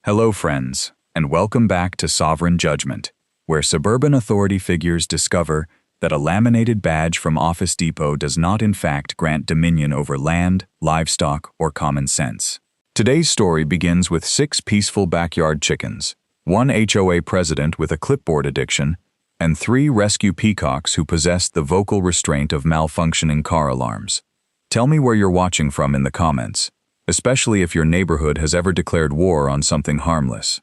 Hello friends, and welcome back to Sovereign Judgment, where suburban authority figures discover that a laminated badge from Office Depot does not in fact grant dominion over land, livestock, or common sense. Today's story begins with 6 peaceful backyard chickens, 1 HOA president with a clipboard addiction, and 3 rescue peacocks who possessed the vocal restraint of malfunctioning car alarms. Tell me where you're watching from in the comments, especially if your neighborhood has ever declared war on something harmless.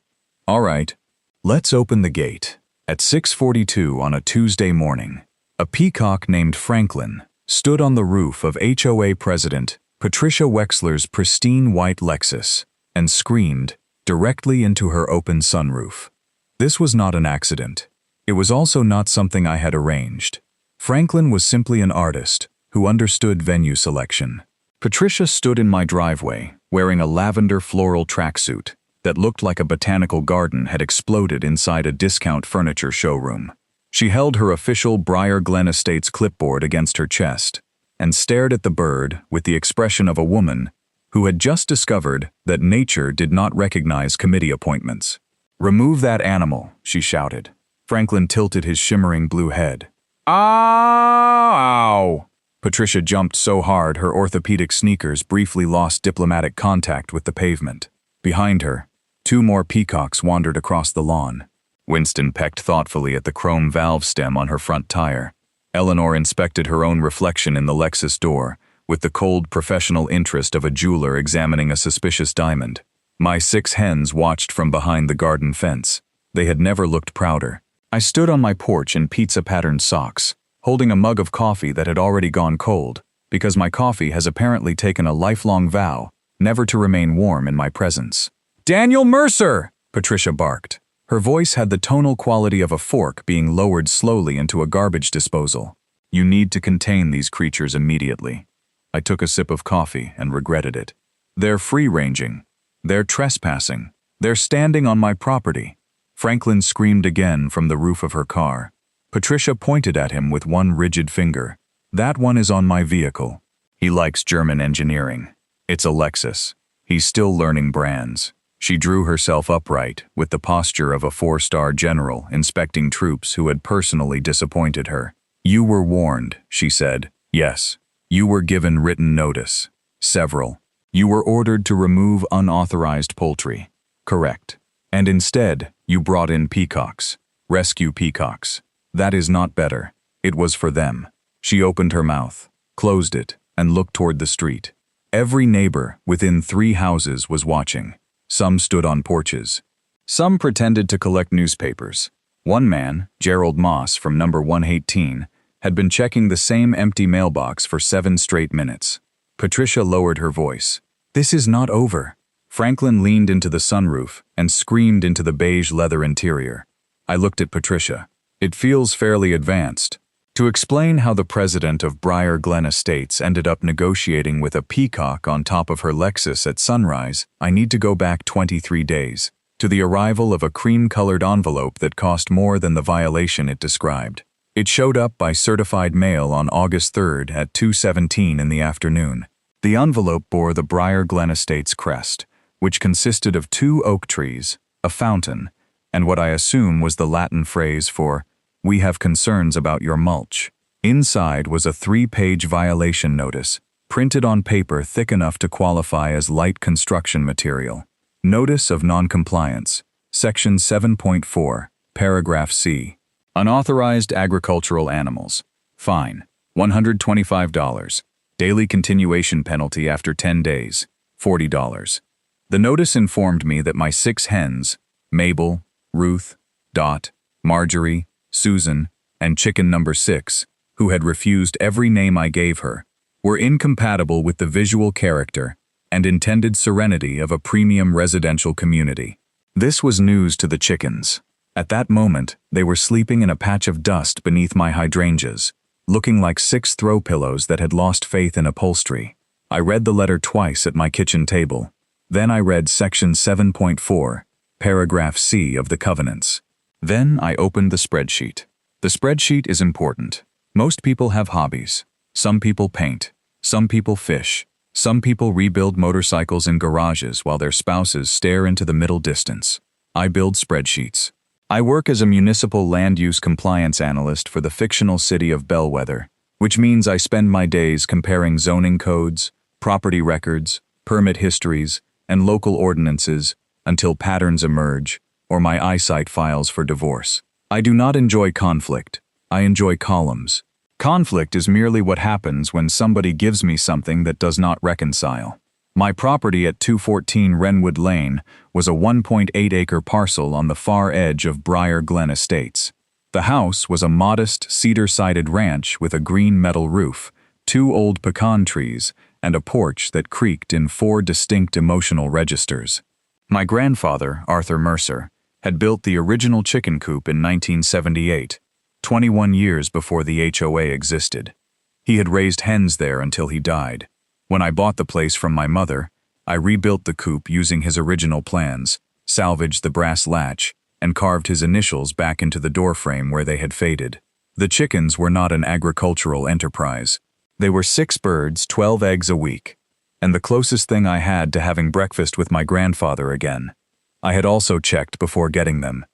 All right, let's open the gate. At 6:42 on a Tuesday morning, a peacock named Franklin stood on the roof of HOA President Patricia Wexler's pristine white Lexus and screamed directly into her open sunroof. This was not an accident. It was also not something I had arranged. Franklin was simply an artist who understood venue selection. Patricia stood in my driveway, wearing a lavender floral tracksuit that looked like a botanical garden had exploded inside a discount furniture showroom. She held her official Briar Glen Estates clipboard against her chest and stared at the bird with the expression of a woman who had just discovered that nature did not recognize committee appointments. "Remove that animal," she shouted. Franklin tilted his shimmering blue head. Ow! Patricia jumped so hard her orthopedic sneakers briefly lost diplomatic contact with the pavement. Behind her, 2 more peacocks wandered across the lawn. Winston pecked thoughtfully at the chrome valve stem on her front tire. Eleanor inspected her own reflection in the Lexus door, with the cold professional interest of a jeweler examining a suspicious diamond. My 6 hens watched from behind the garden fence. They had never looked prouder. I stood on my porch in pizza-patterned socks, holding a mug of coffee that had already gone cold, because my coffee has apparently taken a lifelong vow never to remain warm in my presence. "Daniel Mercer!" Patricia barked. Her voice had the tonal quality of a fork being lowered slowly into a garbage disposal. "You need to contain these creatures immediately." I took a sip of coffee and regretted it. "They're free-ranging. They're trespassing. They're standing on my property." Franklin screamed again from the roof of her car. Patricia pointed at him with one rigid finger. "That one is on my vehicle. He likes German engineering. It's a Lexus. He's still learning brands." She drew herself upright with the posture of a 4-star general inspecting troops who had personally disappointed her. "You were warned," she said. "Yes. You were given written notice. Several. You were ordered to remove unauthorized poultry. Correct. And instead, you brought in peacocks. Rescue peacocks. That is not better. It was for them." She opened her mouth, closed it, and looked toward the street. Every neighbor within 3 houses was watching. Some stood on porches. Some pretended to collect newspapers. One man, Gerald Moss from number 118, had been checking the same empty mailbox for 7 straight minutes. Patricia lowered her voice. "This is not over." Franklin leaned into the sunroof and screamed into the beige leather interior. I looked at Patricia. "It feels fairly advanced." To explain how the president of Briar Glen Estates ended up negotiating with a peacock on top of her Lexus at sunrise, I need to go back 23 days, to the arrival of a cream-colored envelope that cost more than the violation it described. It showed up by certified mail on August 3rd at 2:17 in the afternoon. The envelope bore the Briar Glen Estates crest, which consisted of 2 oak trees, a fountain, and what I assume was the Latin phrase for "We have concerns about your mulch." Inside was a 3-page violation notice, printed on paper thick enough to qualify as light construction material. Notice of noncompliance, Section 7.4, Paragraph C. Unauthorized agricultural animals. Fine, $125. Daily continuation penalty after 10 days, $40. The notice informed me that my 6 hens, Mabel, Ruth, Dot, Marjorie, Susan, and chicken number 6, who had refused every name I gave her, were incompatible with the visual character and intended serenity of a premium residential community. This was news to the chickens. At that moment, they were sleeping in a patch of dust beneath my hydrangeas, looking like 6 throw pillows that had lost faith in upholstery. I read the letter twice at my kitchen table. Then I read Section 7.4, Paragraph C of the covenants. Then I opened the spreadsheet. The spreadsheet is important. Most people have hobbies. Some people paint. Some people fish. Some people rebuild motorcycles in garages while their spouses stare into the middle distance. I build spreadsheets. I work as a municipal land use compliance analyst for the fictional city of Bellwether, which means I spend my days comparing zoning codes, property records, permit histories, and local ordinances until patterns emerge or my eyesight files for divorce. I do not enjoy conflict. I enjoy columns. Conflict is merely what happens when somebody gives me something that does not reconcile. My property at 214 Wrenwood Lane was a 1.8-acre parcel on the far edge of Briar Glen Estates. The house was a modest cedar-sided ranch with a green metal roof, 2 old pecan trees, and a porch that creaked in 4 distinct emotional registers. My grandfather, Arthur Mercer, had built the original chicken coop in 1978, 21 years before the HOA existed. He had raised hens there until he died. When I bought the place from my mother, I rebuilt the coop using his original plans, salvaged the brass latch, and carved his initials back into the doorframe where they had faded. The chickens were not an agricultural enterprise. They were 6 birds, 12 eggs a week, and the closest thing I had to having breakfast with my grandfather again. I had also checked before getting them.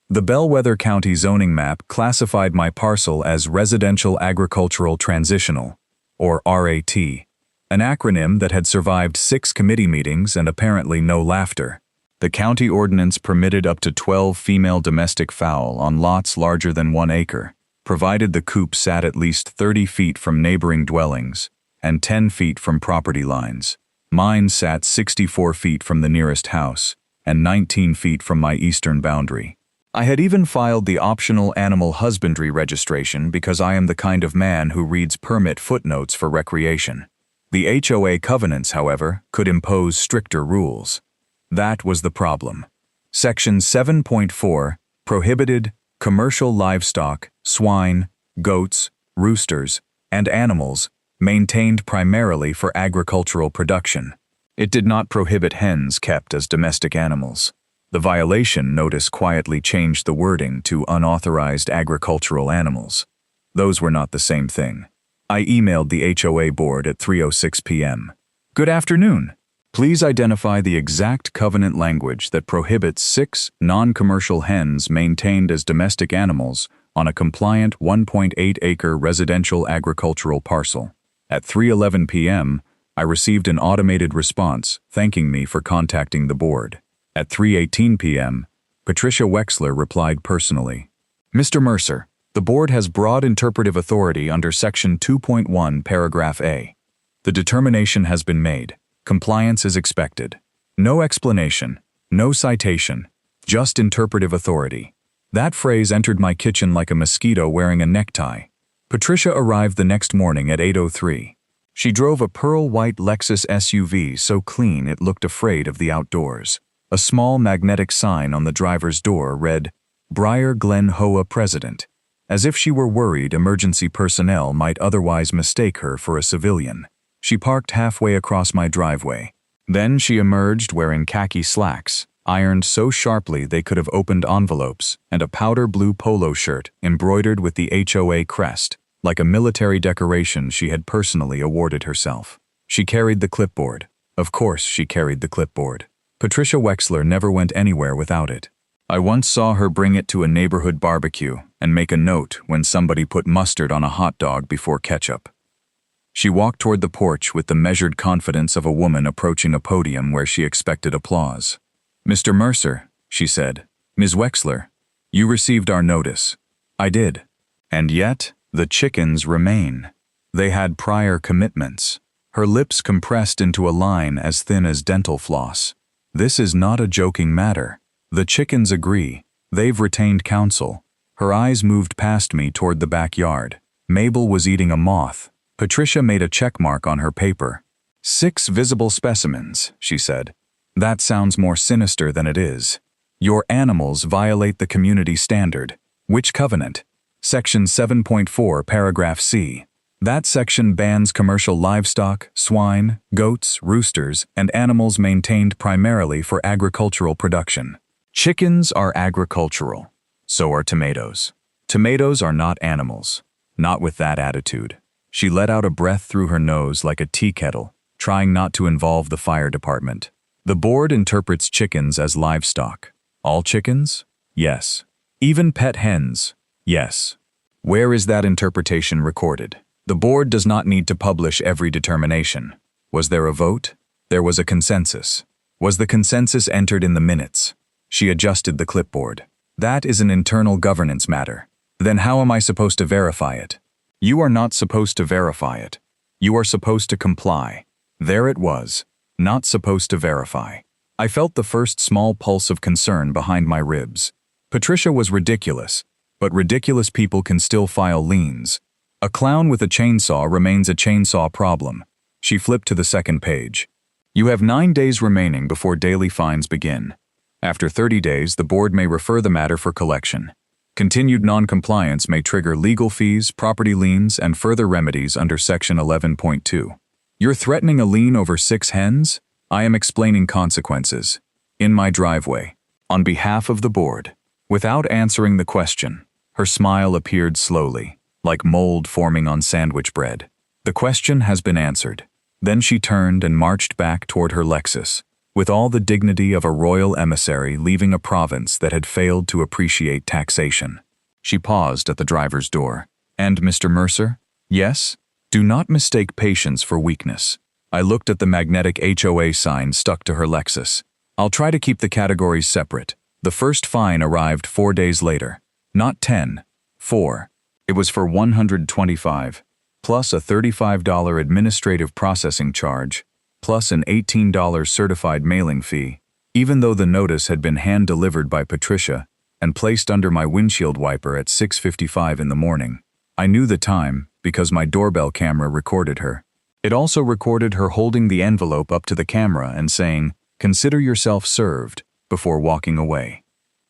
The Bellwether County zoning map classified my parcel as Residential Agricultural Transitional, or RAT, an acronym that had survived 6 committee meetings and apparently no laughter. The county ordinance permitted up to 12 female domestic fowl on lots larger than 1 acre, provided the coop sat at least 30 feet from neighboring dwellings and 10 feet from property lines. Mine sat 64 feet from the nearest house and 19 feet from my eastern boundary. I had even filed the optional animal husbandry registration because I am the kind of man who reads permit footnotes for recreation. The HOA covenants, however, could impose stricter rules. That was the problem. Section 7.4 prohibited commercial livestock, swine, goats, roosters, and animals maintained primarily for agricultural production. It did not prohibit hens kept as domestic animals. The violation notice quietly changed the wording to unauthorized agricultural animals. Those were not the same thing. I emailed the HOA board at 3:06 p.m. Good afternoon. Please identify the exact covenant language that prohibits 6 non-commercial hens maintained as domestic animals on a compliant 1.8-acre residential agricultural parcel. At 3:11 p.m., I received an automated response thanking me for contacting the board. At 3:18 p.m., Patricia Wexler replied personally. Mr. Mercer, the board has broad interpretive authority under Section 2.1, Paragraph A. The determination has been made. Compliance is expected. No explanation, no citation, just interpretive authority. That phrase entered my kitchen like a mosquito wearing a necktie. Patricia arrived the next morning at 8:03. She drove a pearl-white Lexus SUV so clean it looked afraid of the outdoors. A small magnetic sign on the driver's door read, Briar Glen HOA President, as if she were worried emergency personnel might otherwise mistake her for a civilian. She parked halfway across my driveway. Then she emerged wearing khaki slacks, ironed so sharply they could have opened envelopes, and a powder blue polo shirt embroidered with the HOA crest, like a military decoration she had personally awarded herself. She carried the clipboard. Of course she carried the clipboard. Patricia Wexler never went anywhere without it. I once saw her bring it to a neighborhood barbecue and make a note when somebody put mustard on a hot dog before ketchup. She walked toward the porch with the measured confidence of a woman approaching a podium where she expected applause. Mr. Mercer, she said. Ms. Wexler, you received our notice. I did. And yet, the chickens remain. They had prior commitments. Her lips compressed into a line as thin as dental floss. This is not a joking matter. The chickens agree. They've retained counsel. Her eyes moved past me toward the backyard. Mabel was eating a moth. Patricia made a check mark on her paper. 6 visible specimens, she said. That sounds more sinister than it is. Your animals violate the community standard. Which covenant? Section 7.4, Paragraph C. That section bans commercial livestock, swine, goats, roosters, and animals maintained primarily for agricultural production. Chickens are agricultural. So are tomatoes. Tomatoes are not animals. Not with that attitude. She let out a breath through her nose like a tea kettle. trying not to involve the fire department. The board interprets chickens as livestock. All chickens? Yes. Even pet hens? Yes. Where is that interpretation recorded? The board does not need to publish every determination. Was there a vote? There was a consensus. Was the consensus entered in the minutes? She adjusted the clipboard. That is an internal governance matter. Then how am I supposed to verify it? You are not supposed to verify it. You are supposed to comply. There it was. Not supposed to verify. I felt the first small pulse of concern behind my ribs. Patricia was ridiculous, but ridiculous people can still file liens. A clown with a chainsaw remains a chainsaw problem. She flipped to the second page. You have 9 days remaining before daily fines begin. After 30 days, the board may refer the matter for collection. Continued non-compliance may trigger legal fees, property liens, and further remedies under Section 11.2. You're threatening a lien over 6 hens? I am explaining consequences. In my driveway. On behalf of the board. Without answering the question, her smile appeared slowly, like mold forming on sandwich bread. The question has been answered. Then she turned and marched back toward her Lexus, with all the dignity of a royal emissary leaving a province that had failed to appreciate taxation. She paused at the driver's door. And Mr. Mercer? Yes? Do not mistake patience for weakness. I looked at the magnetic HOA sign stuck to her Lexus. I'll try to keep the categories separate. The first fine arrived 4 days later. Not 10. 4. It was for $125, plus a $35 administrative processing charge, plus an $18 certified mailing fee, even though the notice had been hand-delivered by Patricia and placed under my windshield wiper at 6:55 in the morning. I knew the time because my doorbell camera recorded her. It also recorded her holding the envelope up to the camera and saying, "Consider yourself served," before walking away.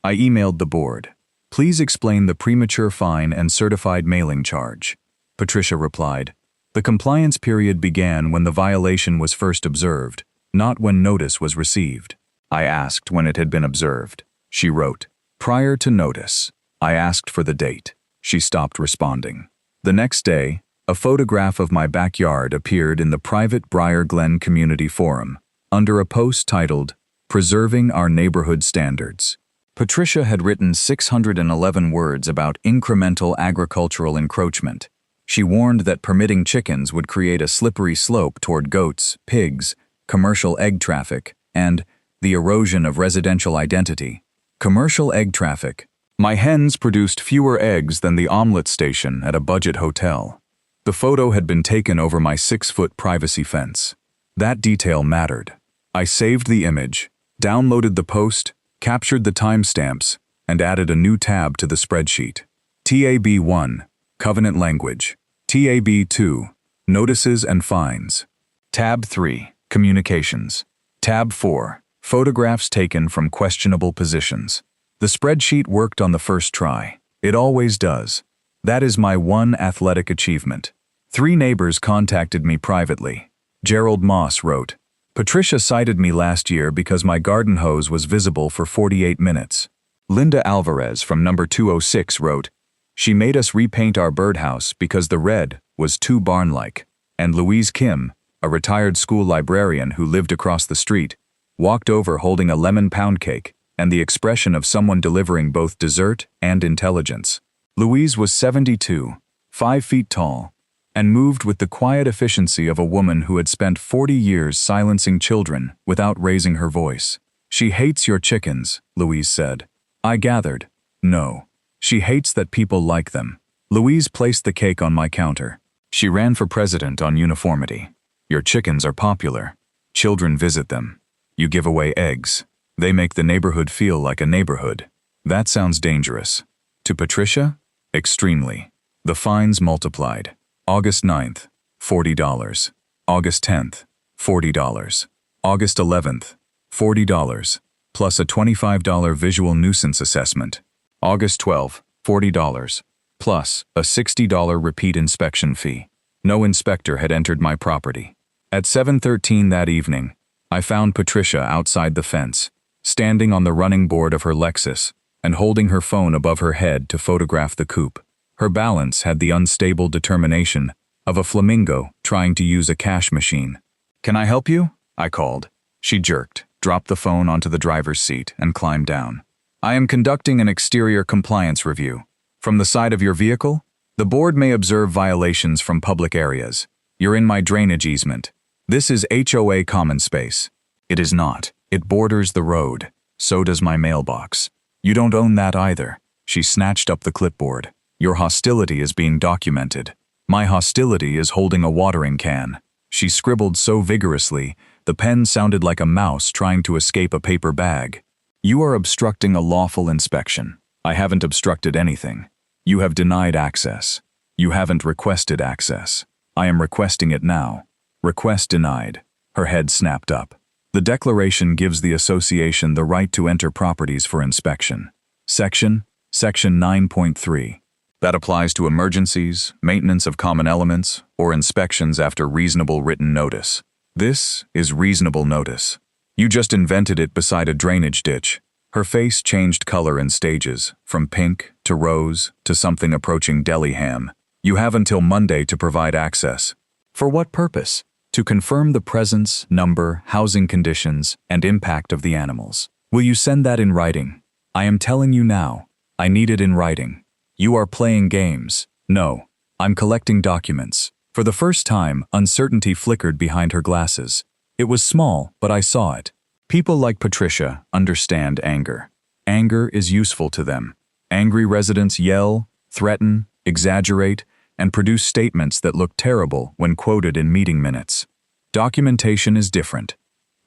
I emailed the board. Please explain the premature fine and certified mailing charge. Patricia replied, the compliance period began when the violation was first observed, not when notice was received. I asked when it had been observed. She wrote, prior to notice. I asked for the date. She stopped responding. The next day, a photograph of my backyard appeared in the private Briar Glen Community Forum, under a post titled, Preserving Our Neighborhood Standards. Patricia had written 611 words about incremental agricultural encroachment. She warned that permitting chickens would create a slippery slope toward goats, pigs, commercial egg traffic, and the erosion of residential identity. Commercial egg traffic. My hens produced fewer eggs than the omelet station at a budget hotel. The photo had been taken over my 6-foot privacy fence. That detail mattered. I saved the image, downloaded the post, captured the timestamps, and added a new tab to the spreadsheet. Tab 1, Covenant Language. Tab 2, Notices and Fines. Tab 3, Communications. Tab 4, Photographs taken from questionable positions. The spreadsheet worked on the first try. It always does. That is my one athletic achievement. 3 neighbors contacted me privately. Gerald Moss wrote, Patricia cited me last year because my garden hose was visible for 48 minutes. Linda Alvarez from number 206 wrote, she made us repaint our birdhouse because the red was too barn-like. And Louise Kim, a retired school librarian who lived across the street, walked over holding a lemon pound cake and the expression of someone delivering both dessert and intelligence. Louise was 72, 5 feet tall, and moved with the quiet efficiency of a woman who had spent 40 years silencing children without raising her voice. She hates your chickens, Louise said. I gathered. No. She hates that people like them. Louise placed the cake on my counter. She ran for president on uniformity. Your chickens are popular. Children visit them. You give away eggs. They make the neighborhood feel like a neighborhood. That sounds dangerous. To Patricia? Extremely. The fines multiplied. August 9th, $40. August 10th, $40. August 11th, $40, plus a $25 visual nuisance assessment. August 12th, $40, plus a $60 repeat inspection fee. No inspector had entered my property. At 7:13 that evening, I found Patricia outside the fence, standing on the running board of her Lexus and holding her phone above her head to photograph the coop. Her balance had the unstable determination of a flamingo trying to use a cash machine. "Can I help you?" I called. She jerked, dropped the phone onto the driver's seat, and climbed down. "I am conducting an exterior compliance review. From the side of your vehicle, the board may observe violations from public areas. You're in my drainage easement. This is HOA common space." "It is not. It borders the road. So does my mailbox." "You don't own that either." She snatched up the clipboard. "Your hostility is being documented. My hostility is holding a watering can." She scribbled so vigorously, the pen sounded like a mouse trying to escape a paper bag. "You are obstructing a lawful inspection." "I haven't obstructed anything." "You have denied access." "You haven't requested access." "I am requesting it now." "Request denied." Her head snapped up. "The declaration gives the association the right to enter properties for inspection. Section 9.3. That applies to emergencies, maintenance of common elements, or inspections after reasonable written notice. This is reasonable notice. You just invented it beside a drainage ditch." Her face changed color in stages, from pink to rose to something approaching deli ham. "You have until Monday to provide access." "For what purpose?" "To confirm the presence, number, housing conditions, and impact of the animals." "Will you send that in writing?" "I am telling you now. I need it in writing." "You are playing games." "No. I'm collecting documents." For the first time, uncertainty flickered behind her glasses. It was small, but I saw it. People like Patricia understand anger. Anger is useful to them. Angry residents yell, threaten, exaggerate, and produce statements that look terrible when quoted in meeting minutes. Documentation is different.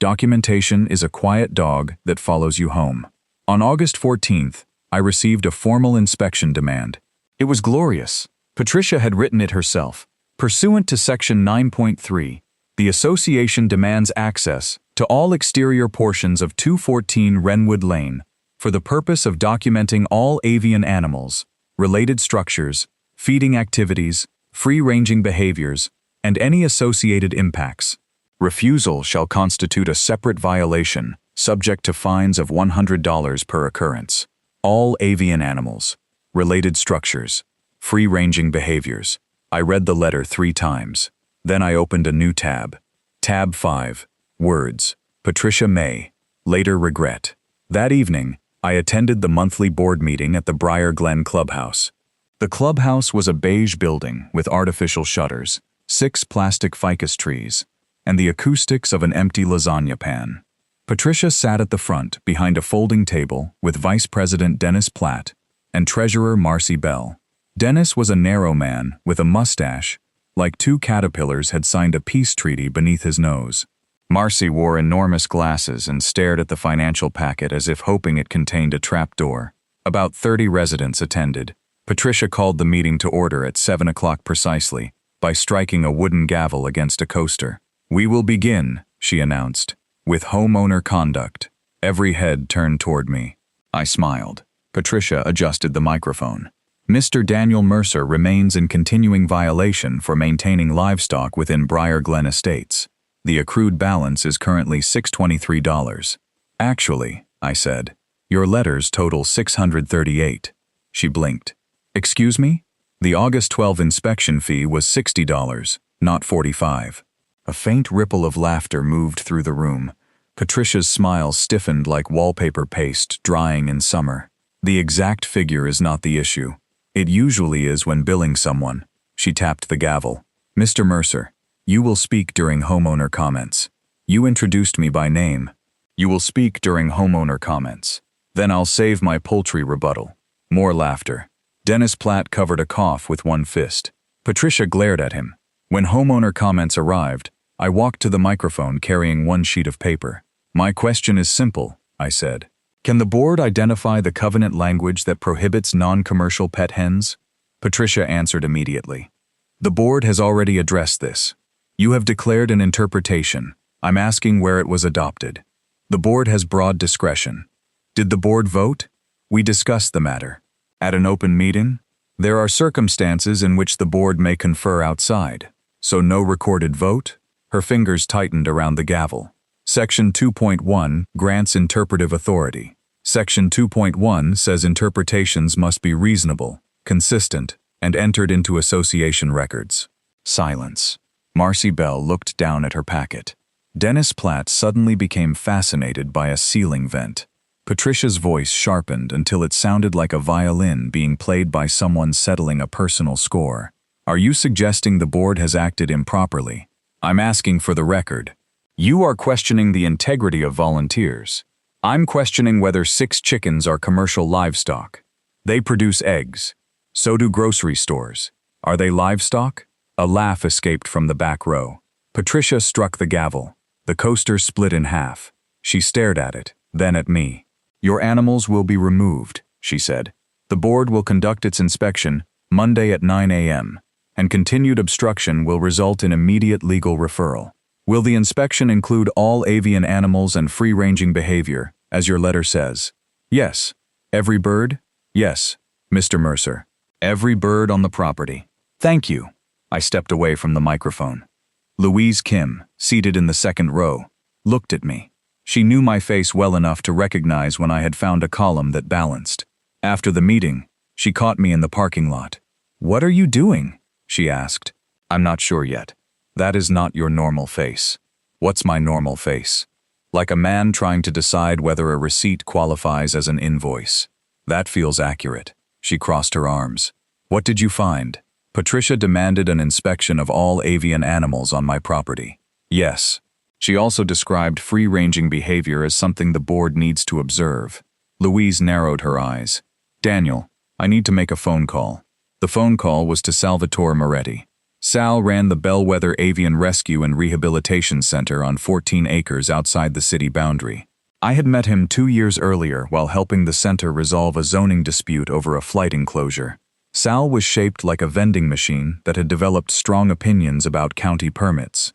Documentation is a quiet dog that follows you home. On August 14th, I received a formal inspection demand. It was glorious. Patricia had written it herself. Pursuant to Section 9.3, the association demands access to all exterior portions of 214 Wrenwood Lane for the purpose of documenting all avian animals, related structures, feeding activities, free-ranging behaviors, and any associated impacts. Refusal shall constitute a separate violation, subject to fines of $100 per occurrence. All avian animals, related structures, free-ranging behaviors. I read the letter 3 times. Then I opened a new tab. Tab 5. Words. Patricia May. Later regret. That evening, I attended the monthly board meeting at the Briar Glen Clubhouse. The clubhouse was a beige building with artificial shutters, 6 plastic ficus trees, and the acoustics of an empty lasagna pan. Patricia sat at the front behind a folding table with Vice President Dennis Platt and Treasurer Marcy Bell. Dennis was a narrow man with a mustache, like 2 caterpillars had signed a peace treaty beneath his nose. Marcy wore enormous glasses and stared at the financial packet as if hoping it contained a trapdoor. About 30 residents attended. Patricia called the meeting to order at 7 o'clock precisely by striking a wooden gavel against a coaster. "We will begin," she announced, "with homeowner conduct." Every head turned toward me. I smiled. Patricia adjusted the microphone. "Mr. Daniel Mercer remains in continuing violation for maintaining livestock within Briar Glen Estates. The accrued balance is currently $623. "Actually," I said, "your letters total $638. She blinked. "Excuse me? The August 12 inspection fee was $60, not $45. A faint ripple of laughter moved through the room. Patricia's smile stiffened like wallpaper paste drying in summer. "The exact figure is not the issue. It usually is when billing someone." She tapped the gavel. "Mr. Mercer, you will speak during homeowner comments. You introduced me by name. You will speak during homeowner comments. Then I'll save my poultry rebuttal." More laughter. Dennis Platt covered a cough with one fist. Patricia glared at him. When homeowner comments arrived, I walked to the microphone carrying one sheet of paper. "My question is simple," I said. "Can the board identify the covenant language that prohibits non-commercial pet hens?" Patricia answered immediately. "The board has already addressed this. You have declared an interpretation. I'm asking where it was adopted. The board has broad discretion. Did the board vote? We discussed the matter. At an open meeting? There are circumstances in which the board may confer outside. So no recorded vote?" Her fingers tightened around the gavel. Section 2.1 grants interpretive authority. Section 2.1 says interpretations must be reasonable, consistent, and entered into association records. Silence. Marcy Bell looked down at her packet. Dennis Platt suddenly became fascinated by a ceiling vent. Patricia's voice sharpened until it sounded like a violin being played by someone settling a personal score. Are you suggesting the board has acted improperly? I'm asking for the record. You are questioning the integrity of volunteers. I'm questioning whether 6 chickens are commercial livestock. They produce eggs. So do grocery stores. Are they livestock? A laugh escaped from the back row. Patricia struck the gavel. The coaster split in half. She stared at it, then at me. Your animals will be removed, she said. The board will conduct its inspection Monday at 9 a.m., and continued obstruction will result in immediate legal referral. Will the inspection include all avian animals and free-ranging behavior, as your letter says? Yes. Every bird? Yes, Mr. Mercer. Every bird on the property. Thank you. I stepped away from the microphone. Louise Kim, seated in the second row, looked at me. She knew my face well enough to recognize when I had found a column that balanced. After the meeting, she caught me in the parking lot. "What are you doing?" she asked. "I'm not sure yet. That is not your normal face." "What's my normal face?" "Like a man trying to decide whether a receipt qualifies as an invoice." "That feels accurate." She crossed her arms. "What did you find?" Patricia demanded an inspection of all avian animals on my property. Yes. She also described free-ranging behavior as something the board needs to observe. Louise narrowed her eyes. "Daniel, I need to make a phone call." The phone call was to Salvatore Moretti. Sal ran the Bellwether Avian Rescue and Rehabilitation Center on 14 acres outside the city boundary. I had met him 2 years earlier while helping the center resolve a zoning dispute over a flight enclosure. Sal was shaped like a vending machine that had developed strong opinions about county permits.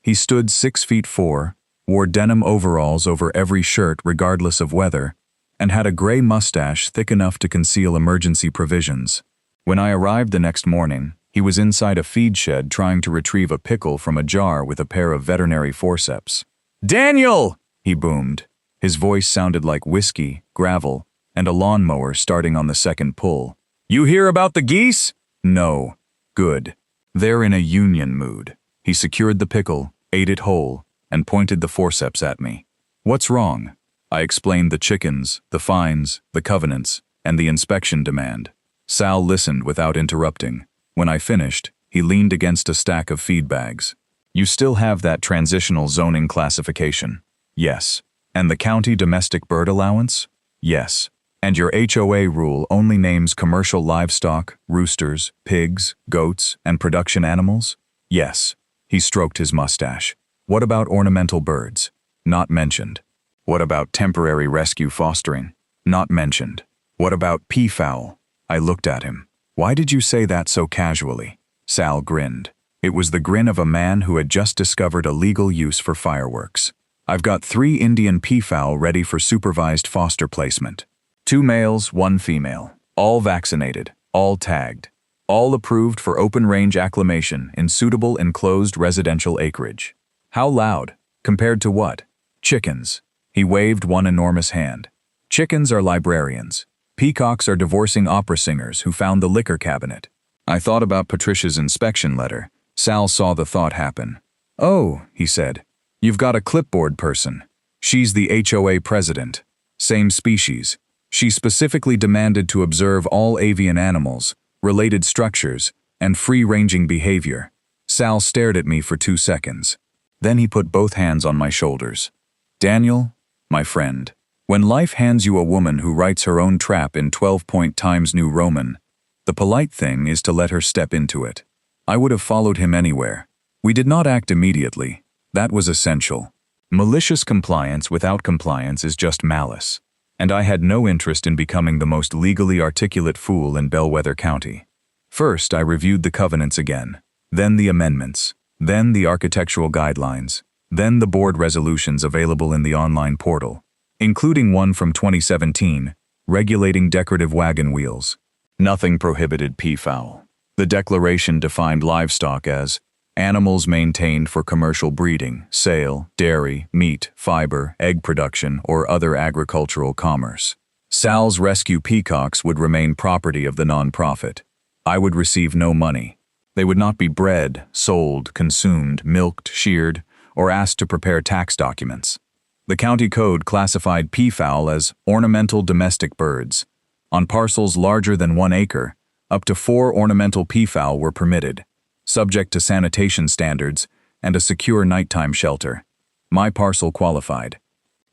He stood 6'4", wore denim overalls over every shirt regardless of weather, and had a gray mustache thick enough to conceal emergency provisions. When I arrived the next morning, he was inside a feed shed trying to retrieve a pickle from a jar with a pair of veterinary forceps. "Daniel!" he boomed. His voice sounded like whiskey, gravel, and a lawnmower starting on the second pull. "You hear about the geese?" "No." "Good. They're in a union mood." He secured the pickle, ate it whole, and pointed the forceps at me. "What's wrong?" I explained the chickens, the fines, the covenants, and the inspection demand. Sal listened without interrupting. When I finished, he leaned against a stack of feed bags. "You still have that transitional zoning classification?" "Yes." "And the county domestic bird allowance?" "Yes." "And your HOA rule only names commercial livestock, roosters, pigs, goats, and production animals?" "Yes." He stroked his mustache. "What about ornamental birds?" "Not mentioned." "What about temporary rescue fostering?" "Not mentioned." "What about peafowl?" I looked at him. "Why did you say that so casually?" Sal grinned. It was the grin of a man who had just discovered a legal use for fireworks. "I've got 3 Indian peafowl ready for supervised foster placement. 2 males, 1 female. All vaccinated, all tagged. All approved for open-range acclimation in suitable enclosed residential acreage." "How loud? Compared to what?" "Chickens." He waved one enormous hand. "Chickens are librarians. Peacocks are divorcing opera singers who found the liquor cabinet." I thought about Patricia's inspection letter. Sal saw the thought happen. "Oh," he said, "you've got a clipboard person. She's the HOA president. Same species. She specifically demanded to observe all avian animals, related structures, and free-ranging behavior." Sal stared at me for 2 seconds. Then he put both hands on my shoulders. "Daniel, my friend, when life hands you a woman who writes her own trap in 12-point Times New Roman, the polite thing is to let her step into it." I would have followed him anywhere. We did not act immediately. That was essential. Malicious compliance without compliance is just malice. And I had no interest in becoming the most legally articulate fool in Bellwether County. First, I reviewed the covenants again, then the amendments, then the architectural guidelines, then the board resolutions available in the online portal, including one from 2017, regulating decorative wagon wheels. Nothing prohibited peafowl. The declaration defined livestock as animals maintained for commercial breeding, sale, dairy, meat, fiber, egg production, or other agricultural commerce. Sal's rescue peacocks would remain property of the nonprofit. I would receive no money. They would not be bred, sold, consumed, milked, sheared, or asked to prepare tax documents. The county code classified peafowl as ornamental domestic birds. On parcels larger than 1 acre, up to 4 ornamental peafowl were permitted, subject to sanitation standards and a secure nighttime shelter. My parcel qualified.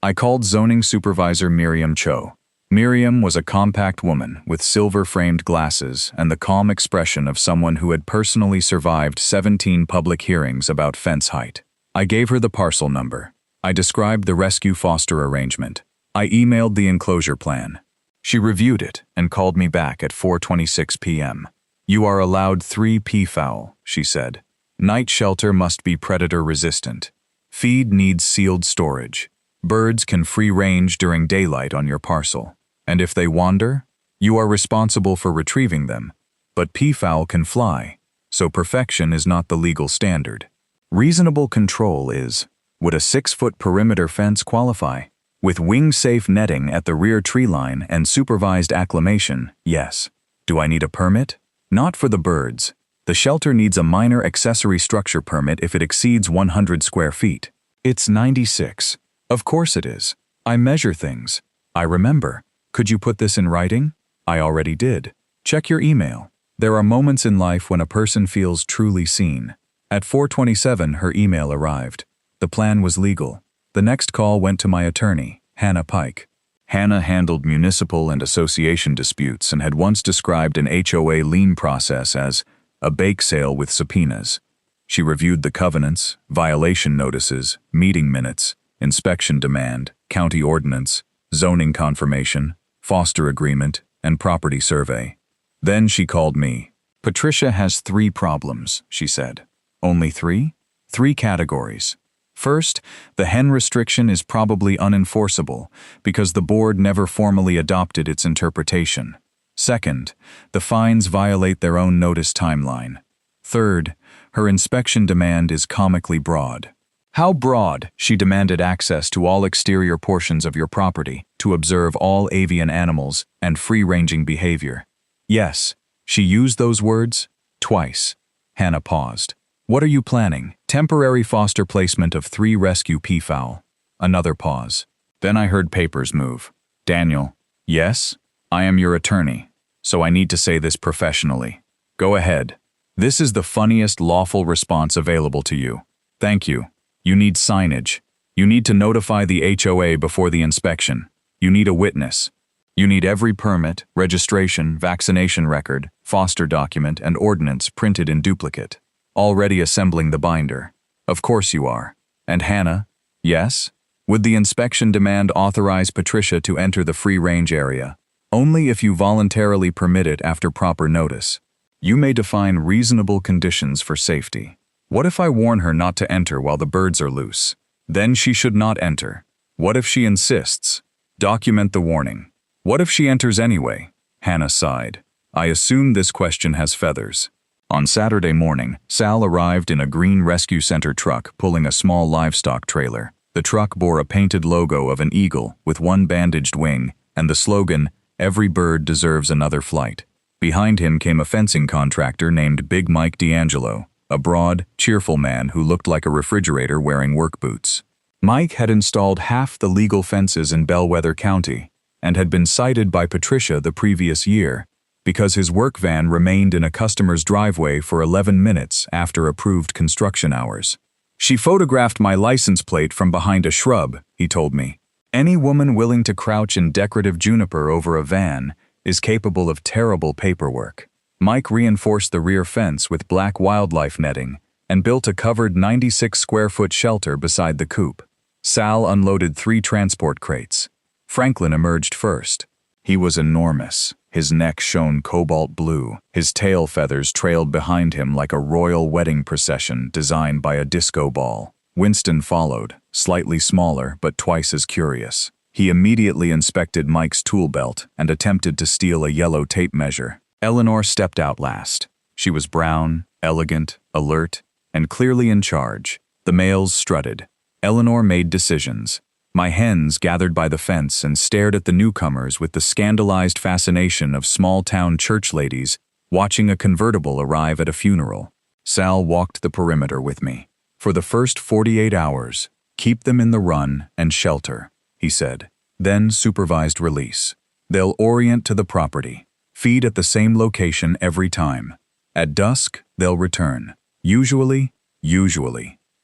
I called zoning supervisor Miriam Cho. Miriam was a compact woman with silver-framed glasses and the calm expression of someone who had personally survived 17 public hearings about fence height. I gave her the parcel number. I described the rescue foster arrangement. I emailed the enclosure plan. She reviewed it and called me back at 4:26 p.m. "You are allowed 3 peafowl," she said. "Night shelter must be predator-resistant. Feed needs sealed storage. Birds can free range during daylight on your parcel. And if they wander, you are responsible for retrieving them. But peafowl can fly, so perfection is not the legal standard. Reasonable control is, would a 6-foot perimeter fence qualify? With wing-safe netting at the rear tree line and supervised acclimation, yes. Do I need a permit? Not for the birds. The shelter needs a minor accessory structure permit if it exceeds 100 square feet. It's 96. Of course it is. I measure things. I remember. Could you put this in writing? I already did. Check your email. There are moments in life when a person feels truly seen. At 4:27, her email arrived. The plan was legal. The next call went to my attorney, Hannah Pike. Hannah handled municipal and association disputes and had once described an HOA lien process as a bake sale with subpoenas. She reviewed the covenants, violation notices, meeting minutes, inspection demand, county ordinance, zoning confirmation, foster agreement, and property survey. Then she called me. "Patricia has 3 problems," she said. "Only 3? 3 categories. First, the hen restriction is probably unenforceable because the board never formally adopted its interpretation. Second, the fines violate their own notice timeline. Third, her inspection demand is comically broad." "How broad?" "She demanded access to all exterior portions of your property to observe all avian animals and free-ranging behavior." "Yes, she used those words twice." Hannah paused. "What are you planning?" "Temporary foster placement of 3 rescue peafowl." Another pause. Then I heard papers move. "Daniel." "Yes? I am your attorney, so I need to say this professionally. Go ahead. This is the funniest lawful response available to you. Thank you. You need signage. You need to notify the HOA before the inspection. You need a witness. You need every permit, registration, vaccination record, foster document, and ordinance printed in duplicate. Already assembling the binder. Of course you are. And Hannah? Yes? Would the inspection demand authorize Patricia to enter the free-range area? Only if you voluntarily permit it after proper notice. You may define reasonable conditions for safety. What if I warn her not to enter while the birds are loose? Then she should not enter. What if she insists? Document the warning. What if she enters anyway? Hannah sighed. I assume this question has feathers. On Saturday morning, Sal arrived in a green rescue center truck pulling a small livestock trailer. The truck bore a painted logo of an eagle with 1 bandaged wing and the slogan, "Every bird deserves another flight." Behind him came a fencing contractor named Big Mike D'Angelo, a broad, cheerful man who looked like a refrigerator wearing work boots. Mike had installed half the legal fences in Bellwether County and had been cited by Patricia the previous year because his work van remained in a customer's driveway for 11 minutes after approved construction hours. "She photographed my license plate from behind a shrub," he told me. "Any woman willing to crouch in decorative juniper over a van is capable of terrible paperwork." Mike reinforced the rear fence with black wildlife netting and built a covered 96-square-foot shelter beside the coop. Sal unloaded 3 transport crates. Franklin emerged first. He was enormous. His neck shone cobalt blue. His tail feathers trailed behind him like a royal wedding procession designed by a disco ball. Winston followed, slightly smaller but twice as curious. He immediately inspected Mike's tool belt and attempted to steal a yellow tape measure. Eleanor stepped out last. She was brown, elegant, alert, and clearly in charge. The males strutted. Eleanor made decisions. My hens gathered by the fence and stared at the newcomers with the scandalized fascination of small-town church ladies watching a convertible arrive at a funeral. Sal walked the perimeter with me. For the first 48 hours, keep them in the run and shelter, he said. Then supervised release. They'll orient to the property. Feed at the same location every time. At dusk, they'll return. Usually.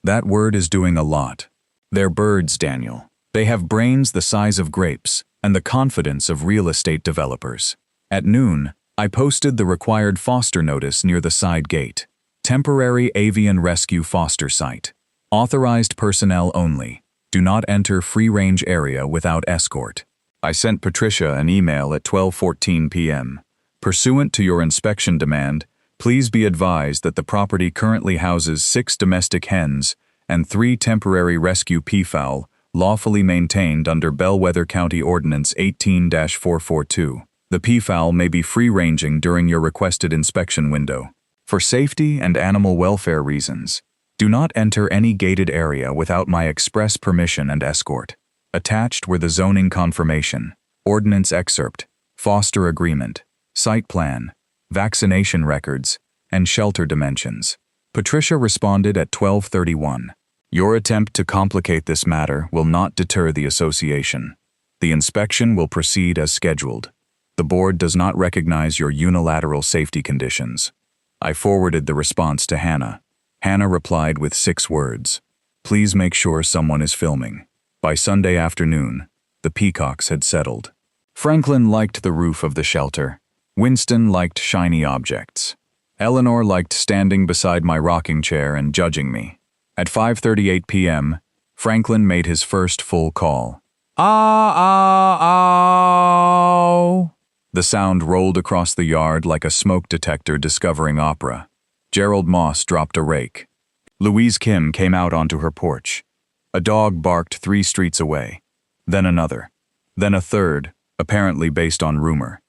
That word is doing a lot. They're birds, Daniel. They have brains the size of grapes and the confidence of real estate developers. At noon, I posted the required foster notice near the side gate. Temporary avian rescue foster site. Authorized personnel only. Do not enter free-range area without escort. I sent Patricia an email at 12:14 p.m. Pursuant to your inspection demand, please be advised that the property currently houses 6 domestic hens and 3 temporary rescue peafowl lawfully maintained under Bellwether County Ordinance 18-442. The peafowl may be free-ranging during your requested inspection window. For safety and animal welfare reasons, do not enter any gated area without my express permission and escort. Attached were the zoning confirmation, ordinance excerpt, foster agreement, site plan, vaccination records, and shelter dimensions. Patricia responded at 12:31. Your attempt to complicate this matter will not deter the association. The inspection will proceed as scheduled. The board does not recognize your unilateral safety conditions. I forwarded the response to Hannah. Hannah replied with 6 words. Please make sure someone is filming. By Sunday afternoon, the peacocks had settled. Franklin liked the roof of the shelter. Winston liked shiny objects. Eleanor liked standing beside my rocking chair and judging me. At 5:38 p.m., Franklin made his first full call. Ow! The sound rolled across the yard like a smoke detector discovering opera. Gerald Moss dropped a rake. Louise Kim came out onto her porch. A dog barked 3 streets away. Then another. Then a third, apparently based on rumor.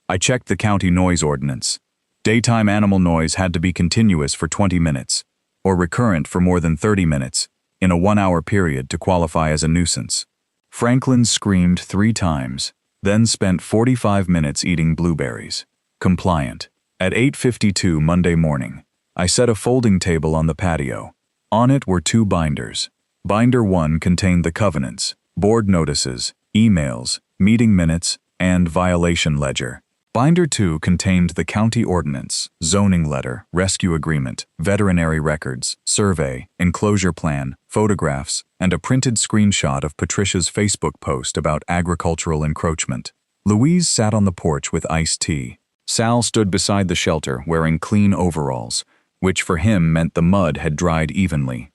I checked the county noise ordinance. Daytime animal noise had to be continuous for 20 minutes, or recurrent for more than 30 minutes, in a 1-hour period to qualify as a nuisance. Franklin screamed 3 times, then spent 45 minutes eating blueberries. Compliant. At 8:52 Monday morning, I set a folding table on the patio. On it were 2 binders. Binder 1 contained the covenants, board notices, emails, meeting minutes, and violation ledger. Binder 2 contained the county ordinance, zoning letter, rescue agreement, veterinary records, survey, enclosure plan, photographs, and a printed screenshot of Patricia's Facebook post about agricultural encroachment. Louise sat on the porch with iced tea. Sal stood beside the shelter wearing clean overalls, which for him meant the mud had dried evenly.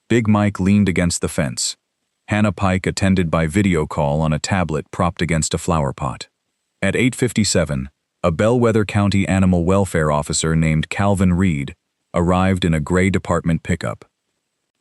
Big Mike leaned against the fence. Hannah Pike attended by video call on a tablet propped against a flower pot. At 8:57, a Bellwether County animal welfare officer named Calvin Reed arrived in a gray department pickup.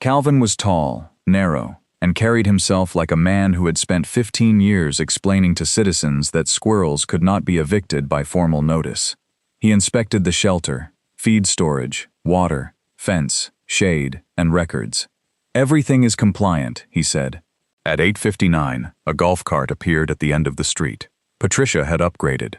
Calvin was tall, narrow, and carried himself like a man who had spent 15 years explaining to citizens that squirrels could not be evicted by formal notice. He inspected the shelter, feed storage, water, fence, shade, and records. Everything is compliant, he said. At 8:59, a golf cart appeared at the end of the street. Patricia had upgraded.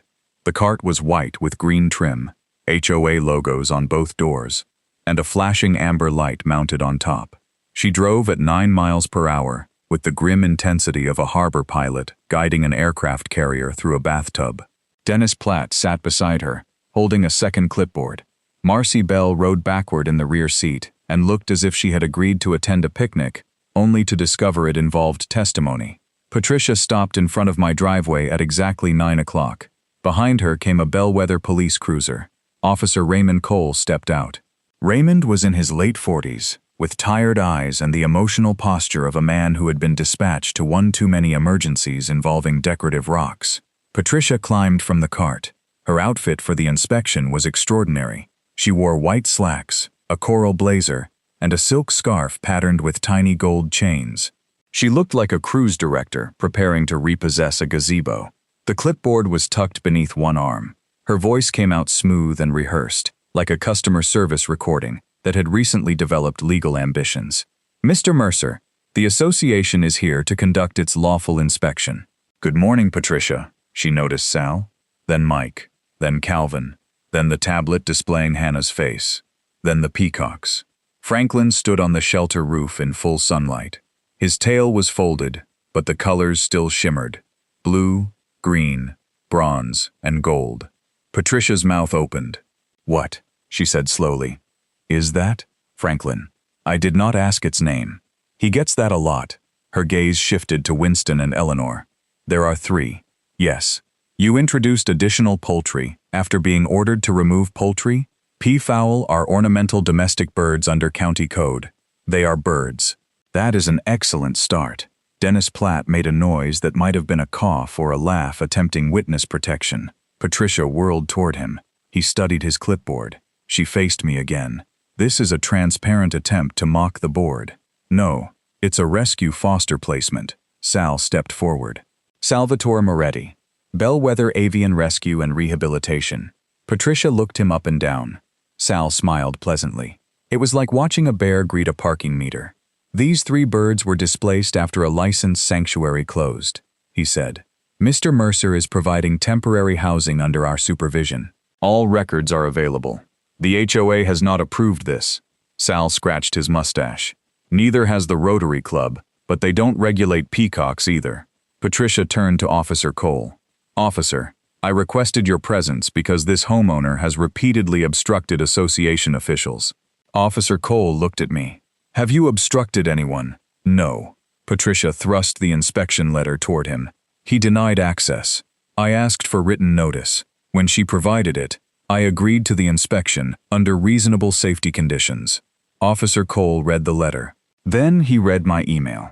The cart was white with green trim, HOA logos on both doors, and a flashing amber light mounted on top. She drove at 9 miles per hour, with the grim intensity of a harbor pilot guiding an aircraft carrier through a bathtub. Dennis Platt sat beside her, holding a second clipboard. Marcy Bell rode backward in the rear seat and looked as if she had agreed to attend a picnic, only to discover it involved testimony. Patricia stopped in front of my driveway at exactly 9 o'clock. Behind her came a Bellwether police cruiser. Officer Raymond Cole stepped out. Raymond was in his late 40s, with tired eyes and the emotional posture of a man who had been dispatched to one too many emergencies involving decorative rocks. Patricia climbed from the cart. Her outfit for the inspection was extraordinary. She wore white slacks, a coral blazer, and a silk scarf patterned with tiny gold chains. She looked like a cruise director preparing to repossess a gazebo. The clipboard was tucked beneath one arm. Her voice came out smooth and rehearsed, like a customer service recording that had recently developed legal ambitions. Mr. Mercer, the association is here to conduct its lawful inspection. Good morning, Patricia, she noticed Sal, then Mike, then Calvin, then the tablet displaying Hannah's face, then the peacocks. Franklin stood on the shelter roof in full sunlight. His tail was folded, but the colors still shimmered: blue, green, bronze, and gold. Patricia's mouth opened. "What?" she said slowly. "Is that?" "Franklin. I did not ask its name. He gets that a lot." Her gaze shifted to Winston and Eleanor. "There are 3. Yes. You introduced additional poultry after being ordered to remove poultry? Peafowl are ornamental domestic birds under county code. They are birds." "That is an excellent start." Dennis Platt made a noise that might have been a cough or a laugh attempting witness protection. Patricia whirled toward him. He studied his clipboard. She faced me again. "This is a transparent attempt to mock the board." "No, it's a rescue foster placement." Sal stepped forward. "Salvatore Moretti, Bellwether Avian Rescue and Rehabilitation." Patricia looked him up and down. Sal smiled pleasantly. It was like watching a bear greet a parking meter. "These 3 birds were displaced after a licensed sanctuary closed," he said. "Mr. Mercer is providing temporary housing under our supervision. All records are available. The HOA has not approved this." Sal scratched his mustache. "Neither has the Rotary Club, but they don't regulate peacocks either." Patricia turned to Officer Cole. "Officer, I requested your presence because this homeowner has repeatedly obstructed association officials." Officer Cole looked at me. "Have you obstructed anyone?" "No." Patricia thrust the inspection letter toward him. "He denied access. I asked for written notice. When she provided it, I agreed to the inspection under reasonable safety conditions." Officer Cole read the letter. Then he read my email.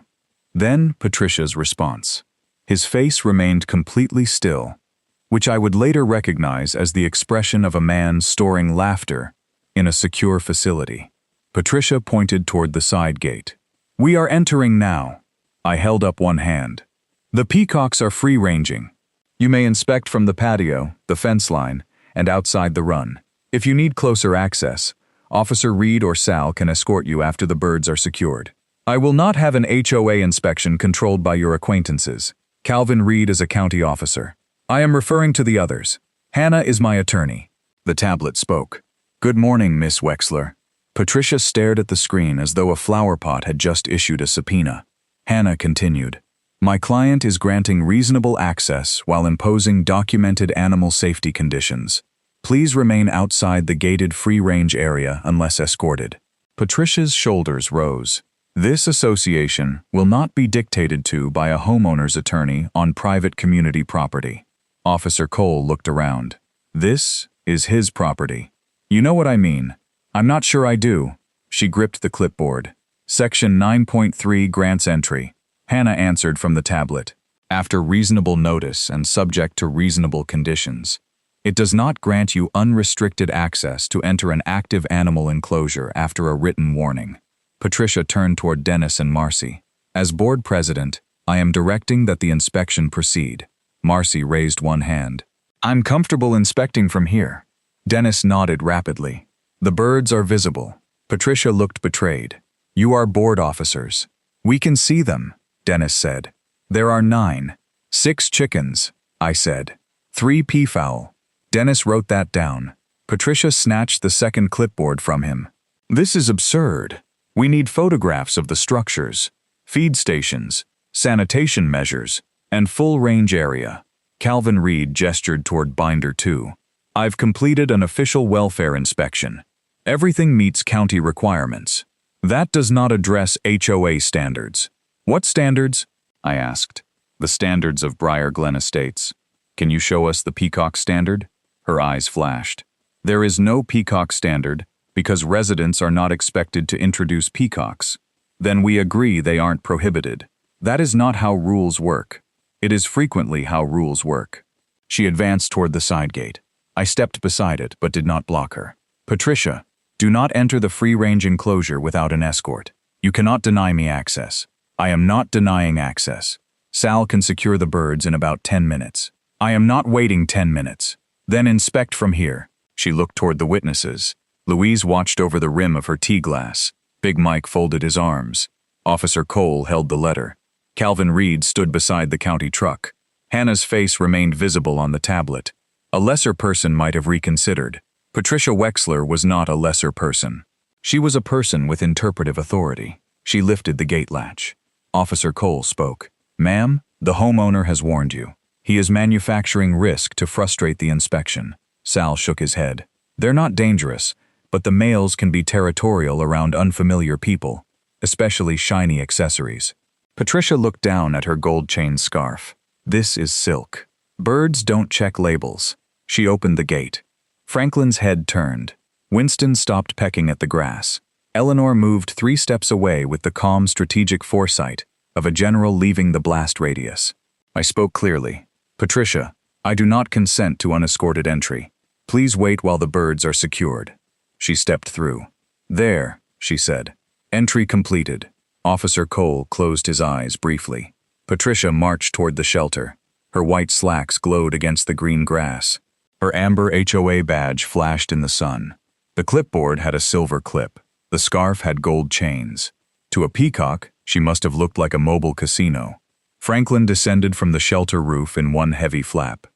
Then Patricia's response. His face remained completely still, which I would later recognize as the expression of a man storing laughter in a secure facility. Patricia pointed toward the side gate. "We are entering now." I held up one hand. "The peacocks are free-ranging. You may inspect from the patio, the fence line, and outside the run. If you need closer access, Officer Reed or Sal can escort you after the birds are secured. I will not have an HOA inspection controlled by your acquaintances. Calvin Reed is a county officer. I am referring to the others. Hannah is my attorney." The tablet spoke. "Good morning, Miss Wexler." Patricia stared at the screen as though a flower pot had just issued a subpoena. Hannah continued. "My client is granting reasonable access while imposing documented animal safety conditions. Please remain outside the gated free-range area unless escorted." Patricia's shoulders rose. "This association will not be dictated to by a homeowner's attorney on private community property." Officer Cole looked around. "This is his property." "You know what I mean." "I'm not sure I do." She gripped the clipboard. "Section 9.3 grants entry." Hannah answered from the tablet. "After reasonable notice and subject to reasonable conditions. It does not grant you unrestricted access to enter an active animal enclosure after a written warning." Patricia turned toward Dennis and Marcy. "As board president, I am directing that the inspection proceed." Marcy raised one hand. "I'm comfortable inspecting from here." Dennis nodded rapidly. "The birds are visible." Patricia looked betrayed. "You are board officers." "We can see them," Dennis said. "There are 9. 6 chickens," I said. 3 peafowl. Dennis wrote that down. Patricia snatched the second clipboard from him. "This is absurd. We need photographs of the structures, feed stations, sanitation measures, and full range area." Calvin Reed gestured toward Binder 2. "I've completed an official welfare inspection. Everything meets county requirements. That does not address HOA standards." "What standards?" I asked. "The standards of Briar Glen Estates." "Can you show us the peacock standard?" Her eyes flashed. "There is no peacock standard because residents are not expected to introduce peacocks. Then we agree they aren't prohibited. That is not how rules work. It is frequently how rules work." She advanced toward the side gate. I stepped beside it but did not block her. "Patricia, do not enter the free-range enclosure without an escort. You cannot deny me access." "I am not denying access. Sal can secure the birds in about 10 minutes. "I am not waiting 10 minutes. Then inspect from here." She looked toward the witnesses. Louise watched over the rim of her tea glass. Big Mike folded his arms. Officer Cole held the letter. Calvin Reed stood beside the county truck. Hannah's face remained visible on the tablet. A lesser person might have reconsidered. Patricia Wexler was not a lesser person. She was a person with interpretive authority. She lifted the gate latch. Officer Cole spoke. "Ma'am, the homeowner has warned you. He is manufacturing risk to frustrate the inspection." Sal shook his head. "They're not dangerous, but the males can be territorial around unfamiliar people, especially shiny accessories." Patricia looked down at her gold-chain scarf. "This is silk. Birds don't check labels." She opened the gate. Franklin's head turned. Winston stopped pecking at the grass. Eleanor moved 3 steps away with the calm strategic foresight of a general leaving the blast radius. I spoke clearly. "Patricia, I do not consent to unescorted entry. Please wait while the birds are secured." She stepped through. "There," she said. "Entry completed." Officer Cole closed his eyes briefly. Patricia marched toward the shelter. Her white slacks glowed against the green grass. Her amber HOA badge flashed in the sun. The clipboard had a silver clip. The scarf had gold chains. To a peacock, she must have looked like a mobile casino. Franklin descended from the shelter roof in one heavy flap.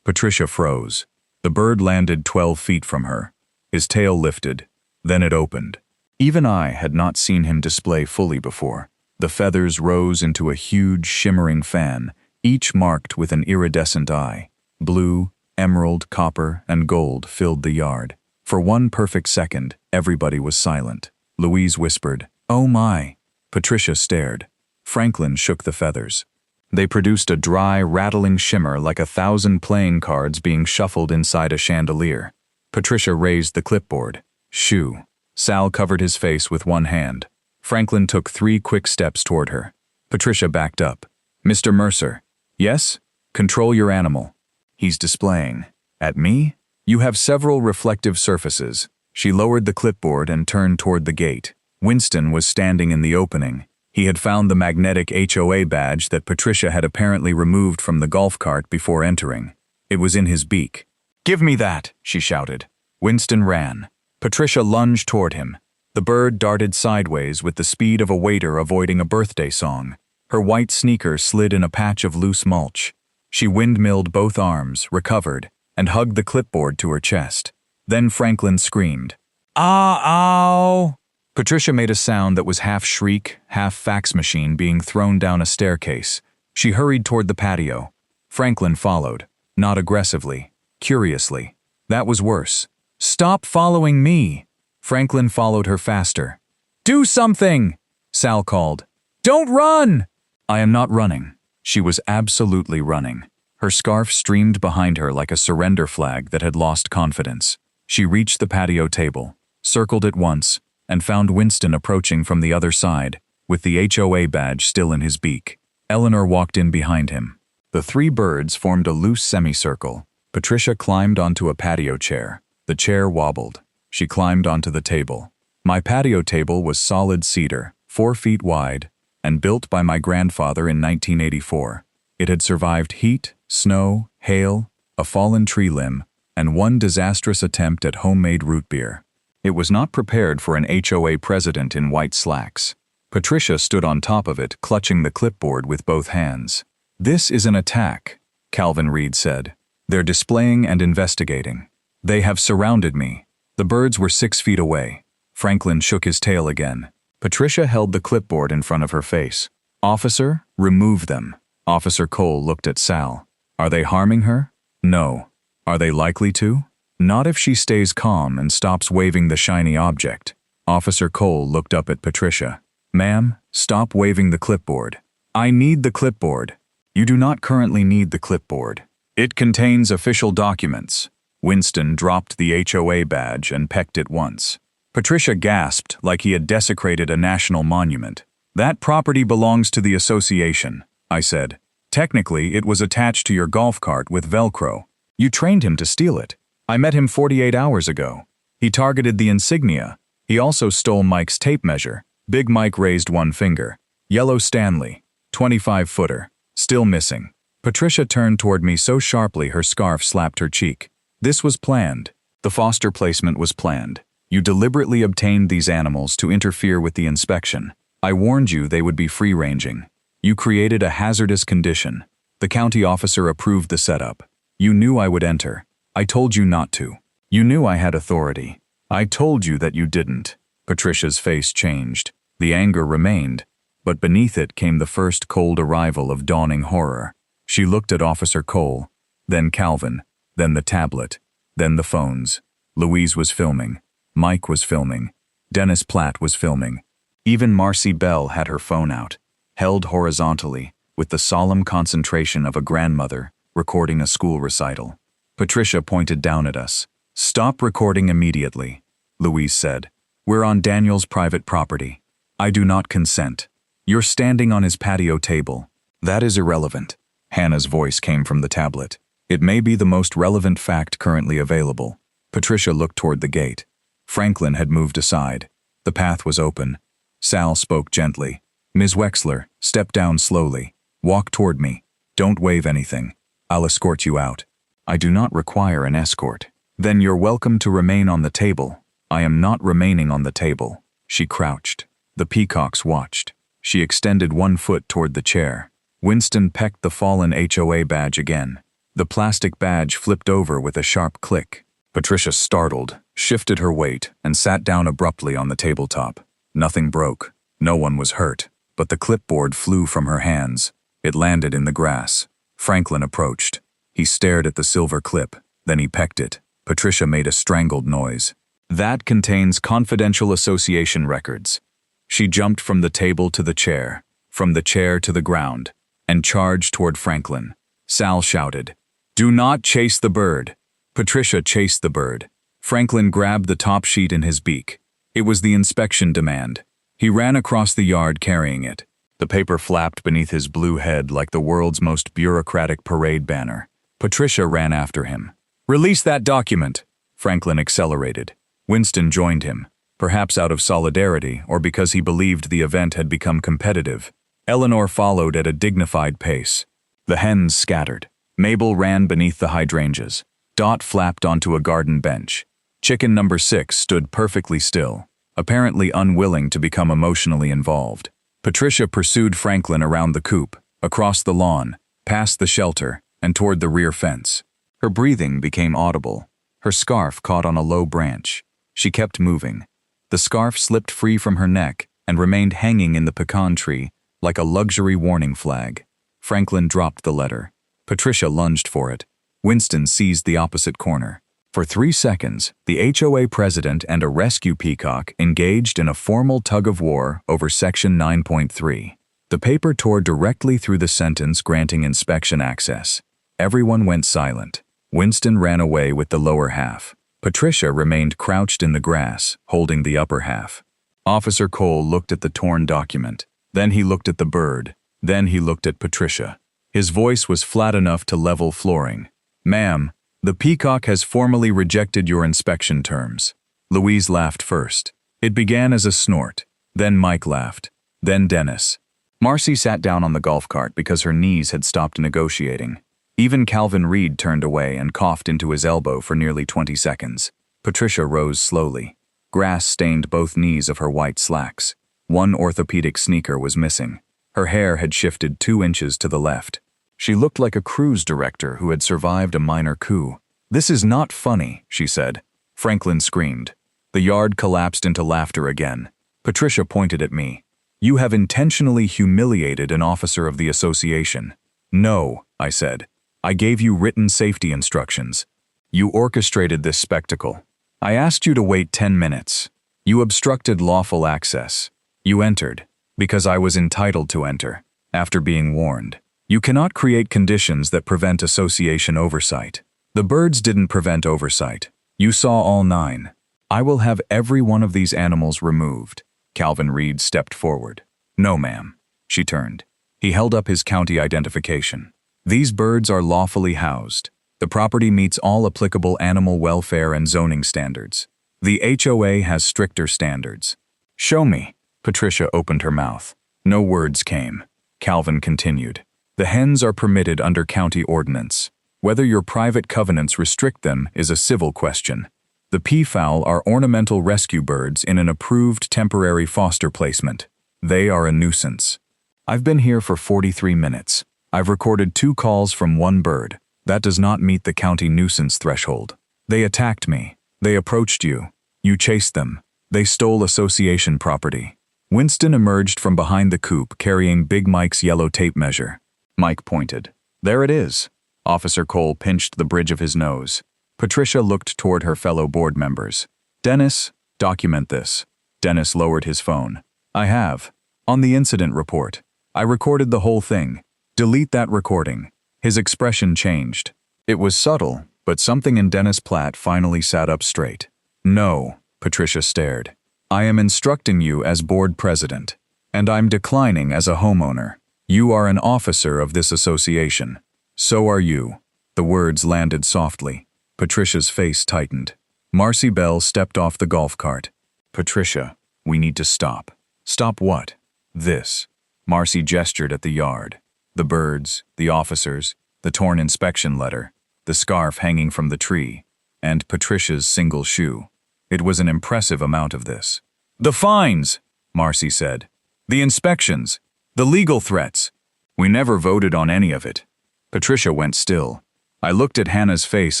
Patricia froze. The bird landed 12 feet from her. His tail lifted. Then it opened. Even I had not seen him display fully before. The feathers rose into a huge, shimmering fan, each marked with an iridescent eye. Blue, emerald, copper, and gold filled the yard. For one perfect second, everybody was silent. Louise whispered, "Oh my." Patricia stared. Franklin shook the feathers. They produced a dry, rattling shimmer like 1,000 playing cards being shuffled inside a chandelier. Patricia raised the clipboard. "Shoo." Sal covered his face with one hand. Franklin took 3 quick steps toward her. Patricia backed up. "Mr. Mercer." "Yes? Control your animal." "He's displaying." "At me?" "You have several reflective surfaces." She lowered the clipboard and turned toward the gate. Winston was standing in the opening. He had found the magnetic HOA badge that Patricia had apparently removed from the golf cart before entering. It was in his beak. "Give me that," she shouted. Winston ran. Patricia lunged toward him. The bird darted sideways with the speed of a waiter avoiding a birthday song. Her white sneaker slid in a patch of loose mulch. She windmilled both arms, recovered, and hugged the clipboard to her chest. Then Franklin screamed. "Ah, ow!" Patricia made a sound that was half shriek, half fax machine being thrown down a staircase. She hurried toward the patio. Franklin followed, not aggressively, curiously. That was worse. "Stop following me!" Franklin followed her faster. "Do something!" Sal called. "Don't run!" "I am not running." She was absolutely running. Her scarf streamed behind her like a surrender flag that had lost confidence. She reached the patio table, circled it once, and found Winston approaching from the other side, with the HOA badge still in his beak. Eleanor walked in behind him. The 3 birds formed a loose semicircle. Patricia climbed onto a patio chair. The chair wobbled. She climbed onto the table. My patio table was solid cedar, 4 feet wide, and built by my grandfather in 1984. It had survived heat, snow, hail, a fallen tree limb, and one disastrous attempt at homemade root beer. It was not prepared for an HOA president in white slacks. Patricia stood on top of it, clutching the clipboard with both hands. "This is an attack," Calvin Reed said. "They're displaying and investigating. They have surrounded me." The birds were 6 feet away. Franklin shook his tail again. Patricia held the clipboard in front of her face. "Officer, remove them." Officer Cole looked at Sal. "Are they harming her?" "No." "Are they likely to?" "Not if she stays calm and stops waving the shiny object." Officer Cole looked up at Patricia. "Ma'am, stop waving the clipboard." "I need the clipboard." "You do not currently need the clipboard. It contains official documents." Winston dropped the HOA badge and pecked it once. Patricia gasped like he had desecrated a national monument. "That property belongs to the association," I said. "Technically, it was attached to your golf cart with Velcro. You trained him to steal it. I met him 48 hours ago. He targeted the insignia. He also stole Mike's tape measure." Big Mike raised one finger. "Yellow Stanley, 25-footer, still missing." Patricia turned toward me so sharply her scarf slapped her cheek. "This was planned. The foster placement was planned. You deliberately obtained these animals to interfere with the inspection. I warned you they would be free-ranging. You created a hazardous condition. The county officer approved the setup. You knew I would enter. I told you not to. You knew I had authority. I told you that you didn't. Patricia's face changed. The anger remained, but beneath it came the first cold arrival of dawning horror. She looked at Officer Cole, then Calvin, then the tablet, then the phones. Louise was filming. Mike was filming. Dennis Platt was filming. Even Marcy Bell had her phone out, held horizontally, with the solemn concentration of a grandmother recording a school recital. Patricia pointed down at us. "Stop recording immediately," Louise said. "We're on Daniel's private property. I do not consent. You're standing on his patio table." "That is irrelevant." Hannah's voice came from the tablet. "It may be the most relevant fact currently available." Patricia looked toward the gate. Franklin had moved aside. The path was open. Sal spoke gently. "Ms. Wexler, step down slowly. Walk toward me. Don't wave anything. I'll escort you out." "I do not require an escort." "Then you're welcome to remain on the table." "I am not remaining on the table." She crouched. The peacocks watched. She extended one foot toward the chair. Winston pecked the fallen HOA badge again. The plastic badge flipped over with a sharp click. Patricia, startled, shifted her weight and sat down abruptly on the tabletop. Nothing broke. No one was hurt, but the clipboard flew from her hands. It landed in the grass. Franklin approached. He stared at the silver clip, then he pecked it. Patricia made a strangled noise. "That contains confidential association records." She jumped from the table to the chair, from the chair to the ground, and charged toward Franklin. Sal shouted, "Do not chase the bird." Patricia chased the bird. Franklin grabbed the top sheet in his beak. It was the inspection demand. He ran across the yard carrying it. The paper flapped beneath his blue head like the world's most bureaucratic parade banner. Patricia ran after him. "Release that document!" Franklin accelerated. Winston joined him, perhaps out of solidarity or because he believed the event had become competitive. Eleanor followed at a dignified pace. The hens scattered. Mabel ran beneath the hydrangeas. Dot flapped onto a garden bench. Chicken number 6 stood perfectly still, apparently unwilling to become emotionally involved. Patricia pursued Franklin around the coop, across the lawn, past the shelter, and toward the rear fence. Her breathing became audible. Her scarf caught on a low branch. She kept moving. The scarf slipped free from her neck and remained hanging in the pecan tree like a luxury warning flag. Franklin dropped the letter. Patricia lunged for it. Winston seized the opposite corner. For 3 seconds, the HOA president and a rescue peacock engaged in a formal tug-of-war over Section 9.3. The paper tore directly through the sentence granting inspection access. Everyone went silent. Winston ran away with the lower half. Patricia remained crouched in the grass, holding the upper half. Officer Cole looked at the torn document. Then he looked at the bird. Then he looked at Patricia. His voice was flat enough to level flooring. "Ma'am, the peacock has formally rejected your inspection terms." Louise laughed first. It began as a snort. Then Mike laughed. Then Dennis. Marcy sat down on the golf cart because her knees had stopped negotiating. Even Calvin Reed turned away and coughed into his elbow for nearly 20 seconds. Patricia rose slowly. Grass stained both knees of her white slacks. One orthopedic sneaker was missing. Her hair had shifted 2 inches to the left. She looked like a cruise director who had survived a minor coup. "This is not funny," she said. Franklin screamed. The yard collapsed into laughter again. Patricia pointed at me. "You have intentionally humiliated an officer of the association." "No," I said. "I gave you written safety instructions. You orchestrated this spectacle. I asked you to wait 10 minutes. You obstructed lawful access. You entered, because I was entitled to enter, after being warned. You cannot create conditions that prevent association oversight. The birds didn't prevent oversight. You saw all 9. I will have every one of these animals removed." Calvin Reed stepped forward. "No, ma'am." She turned. He held up his county identification. "These birds are lawfully housed. The property meets all applicable animal welfare and zoning standards. The HOA has stricter standards." "Show me." Patricia opened her mouth. No words came. Calvin continued. "The hens are permitted under county ordinance. Whether your private covenants restrict them is a civil question. The peafowl are ornamental rescue birds in an approved temporary foster placement. They are a nuisance. I've been here for 43 minutes. I've recorded 2 calls from 1 bird. That does not meet the county nuisance threshold. They attacked me. They approached you. You chased them. They stole association property. Winston emerged from behind the coupe carrying Big Mike's yellow tape measure. Mike pointed. There it is. Officer Cole pinched the bridge of his nose. Patricia looked toward her fellow board members. Dennis, document this. Dennis lowered his phone. I have. On the incident report. I recorded the whole thing. Delete that recording. His expression changed. It was subtle, but something in Dennis Platt finally sat up straight. No, Patricia stared. I am instructing you as board president, and I'm declining as a homeowner. You are an officer of this association. So are you. The words landed softly. Patricia's face tightened. Marcy Bell stepped off the golf cart. Patricia, we need to stop. Stop what? This. Marcy gestured at the yard. The birds, the officers, the torn inspection letter, the scarf hanging from the tree, and Patricia's single shoe. It was an impressive amount of this. The fines, Marcy said. The inspections. The legal threats. We never voted on any of it. Patricia went still. I looked at Hannah's face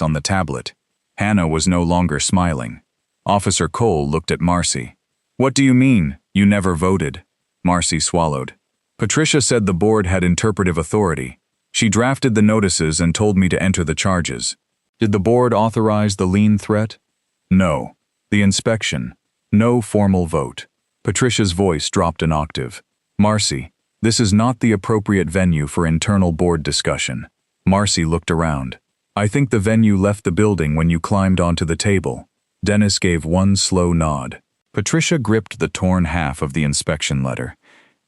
on the tablet. Hannah was no longer smiling. Officer Cole looked at Marcy. What do you mean, you never voted? Marcy swallowed. Patricia said the board had interpretive authority. She drafted the notices and told me to enter the charges. Did the board authorize the lien threat? No. The inspection. No formal vote. Patricia's voice dropped an octave. Marcy, this is not the appropriate venue for internal board discussion. Marcy looked around. I think the venue left the building when you climbed onto the table. Dennis gave one slow nod. Patricia gripped the torn half of the inspection letter.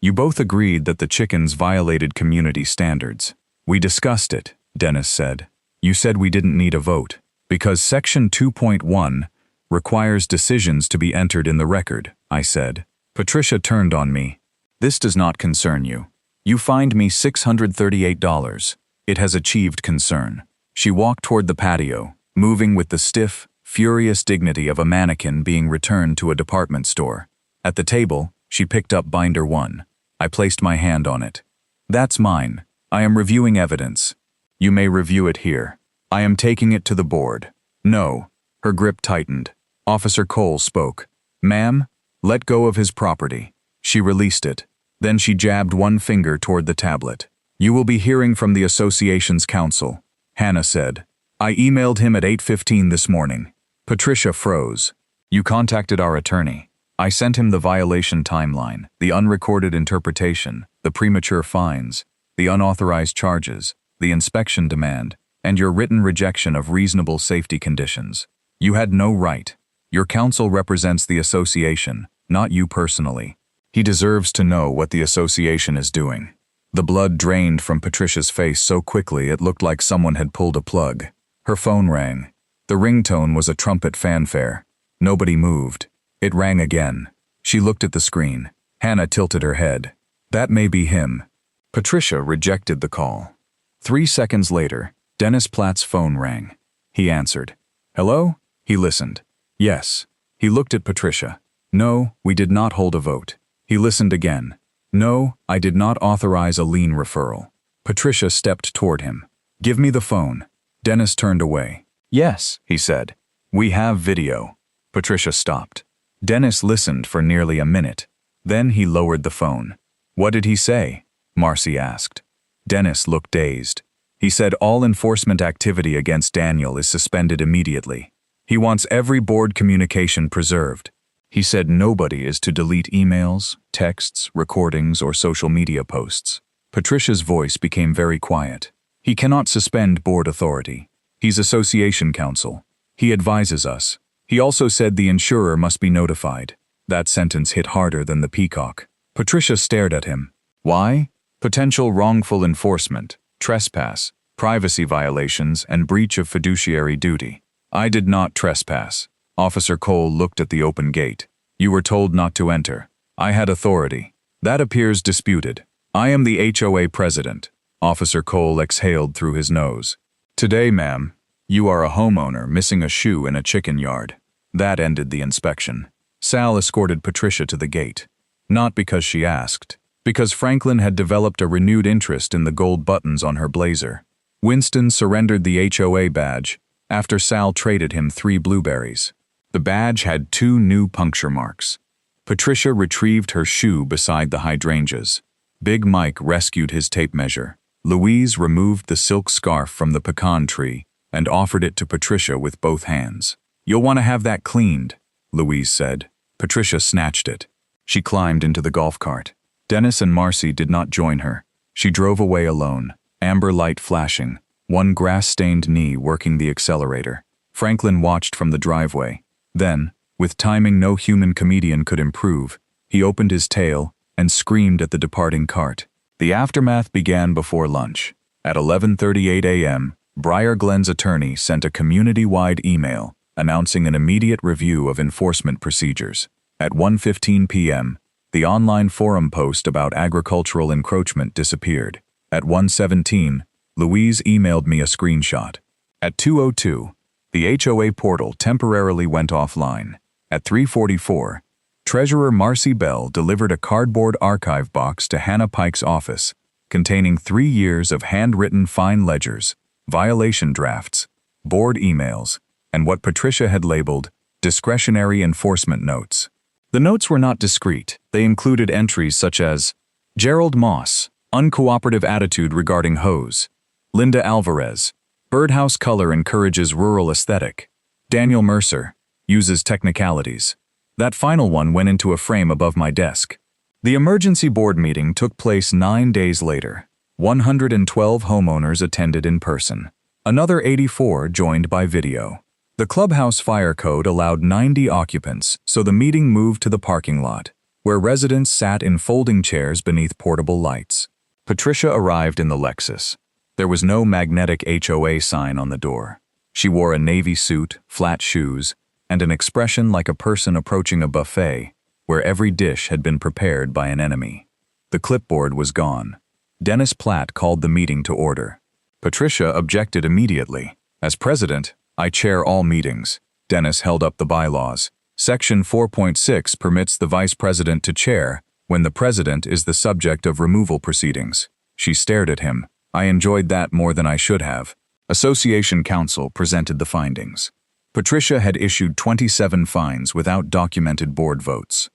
You both agreed that the chickens violated community standards. We discussed it, Dennis said. You said we didn't need a vote, because Section 2.1 requires decisions to be entered in the record, I said. Patricia turned on me. This does not concern you. You fined me $638. It has achieved concern. She walked toward the patio, moving with the stiff, furious dignity of a mannequin being returned to a department store. At the table, she picked up binder 1. I placed my hand on it. That's mine. I am reviewing evidence. You may review it here. I am taking it to the board. No. Her grip tightened. Officer Cole spoke. Ma'am, let go of his property. She released it. Then she jabbed one finger toward the tablet. You will be hearing from the association's counsel, Hannah said. I emailed him at 8:15 this morning. Patricia froze. You contacted our attorney. I sent him the violation timeline, the unrecorded interpretation, the premature fines, the unauthorized charges, the inspection demand, and your written rejection of reasonable safety conditions. You had no right. Your counsel represents the association, not you personally. He deserves to know what the association is doing. The blood drained from Patricia's face so quickly it looked like someone had pulled a plug. Her phone rang. The ringtone was a trumpet fanfare. Nobody moved. It rang again. She looked at the screen. Hannah tilted her head. That may be him. Patricia rejected the call. 3 seconds later, Dennis Platt's phone rang. He answered. Hello? He listened. Yes. He looked at Patricia. No, we did not hold a vote. He listened again. No, I did not authorize a lien referral. Patricia stepped toward him. Give me the phone. Dennis turned away. Yes, he said. We have video. Patricia stopped. Dennis listened for nearly a minute. Then he lowered the phone. What did he say? Marcy asked. Dennis looked dazed. He said all enforcement activity against Daniel is suspended immediately. He wants every board communication preserved. He said nobody is to delete emails, texts, recordings, or social media posts. Patricia's voice became very quiet. He cannot suspend board authority. He's association counsel. He advises us. He also said the insurer must be notified. That sentence hit harder than the peacock. Patricia stared at him. Why? Potential wrongful enforcement, trespass, privacy violations, and breach of fiduciary duty. I did not trespass. Officer Cole looked at the open gate. You were told not to enter. I had authority. That appears disputed. I am the HOA president. Officer Cole exhaled through his nose. Today, ma'am, you are a homeowner missing a shoe in a chicken yard. That ended the inspection. Sal escorted Patricia to the gate. Not because she asked. Because Franklin had developed a renewed interest in the gold buttons on her blazer. Winston surrendered the HOA badge after Sal traded him 3 blueberries. The badge had 2 new puncture marks. Patricia retrieved her shoe beside the hydrangeas. Big Mike rescued his tape measure. Louise removed the silk scarf from the pecan tree and offered it to Patricia with both hands. "You'll want to have that cleaned," Louise said. Patricia snatched it. She climbed into the golf cart. Dennis and Marcy did not join her. She drove away alone, amber light flashing, one grass-stained knee working the accelerator. Franklin watched from the driveway. Then, with timing no human comedian could improve, he opened his tail and screamed at the departing cart. The aftermath began before lunch. At 11:38 a.m., Briar Glen's attorney sent a community-wide email announcing an immediate review of enforcement procedures. At 1:15 p.m., the online forum post about agricultural encroachment disappeared. At 1:17, Louise emailed me a screenshot. At 2:02, the HOA portal temporarily went offline. At 3:44, Treasurer Marcy Bell delivered a cardboard archive box to Hannah Pike's office, containing 3 years of handwritten fine ledgers, violation drafts, board emails, and what Patricia had labeled discretionary enforcement notes. The notes were not discreet. They included entries such as Gerald Moss, uncooperative attitude regarding hose; Linda Alvarez, birdhouse color encourages rural aesthetic; Daniel Mercer, uses technicalities. That final one went into a frame above my desk. The emergency board meeting took place 9 days later. 112 homeowners attended in person. Another 84 joined by video. The clubhouse fire code allowed 90 occupants, so the meeting moved to the parking lot, where residents sat in folding chairs beneath portable lights. Patricia arrived in the Lexus. There was no magnetic HOA sign on the door. She wore a navy suit, flat shoes, and an expression like a person approaching a buffet, where every dish had been prepared by an enemy. The clipboard was gone. Dennis Platt called the meeting to order. Patricia objected immediately. "As president, I chair all meetings." Dennis held up the bylaws. Section 4.6 permits the vice president to chair when the president is the subject of removal proceedings. She stared at him. "I enjoyed that more than I should have." Association counsel presented the findings. Patricia had issued 27 fines without documented board votes.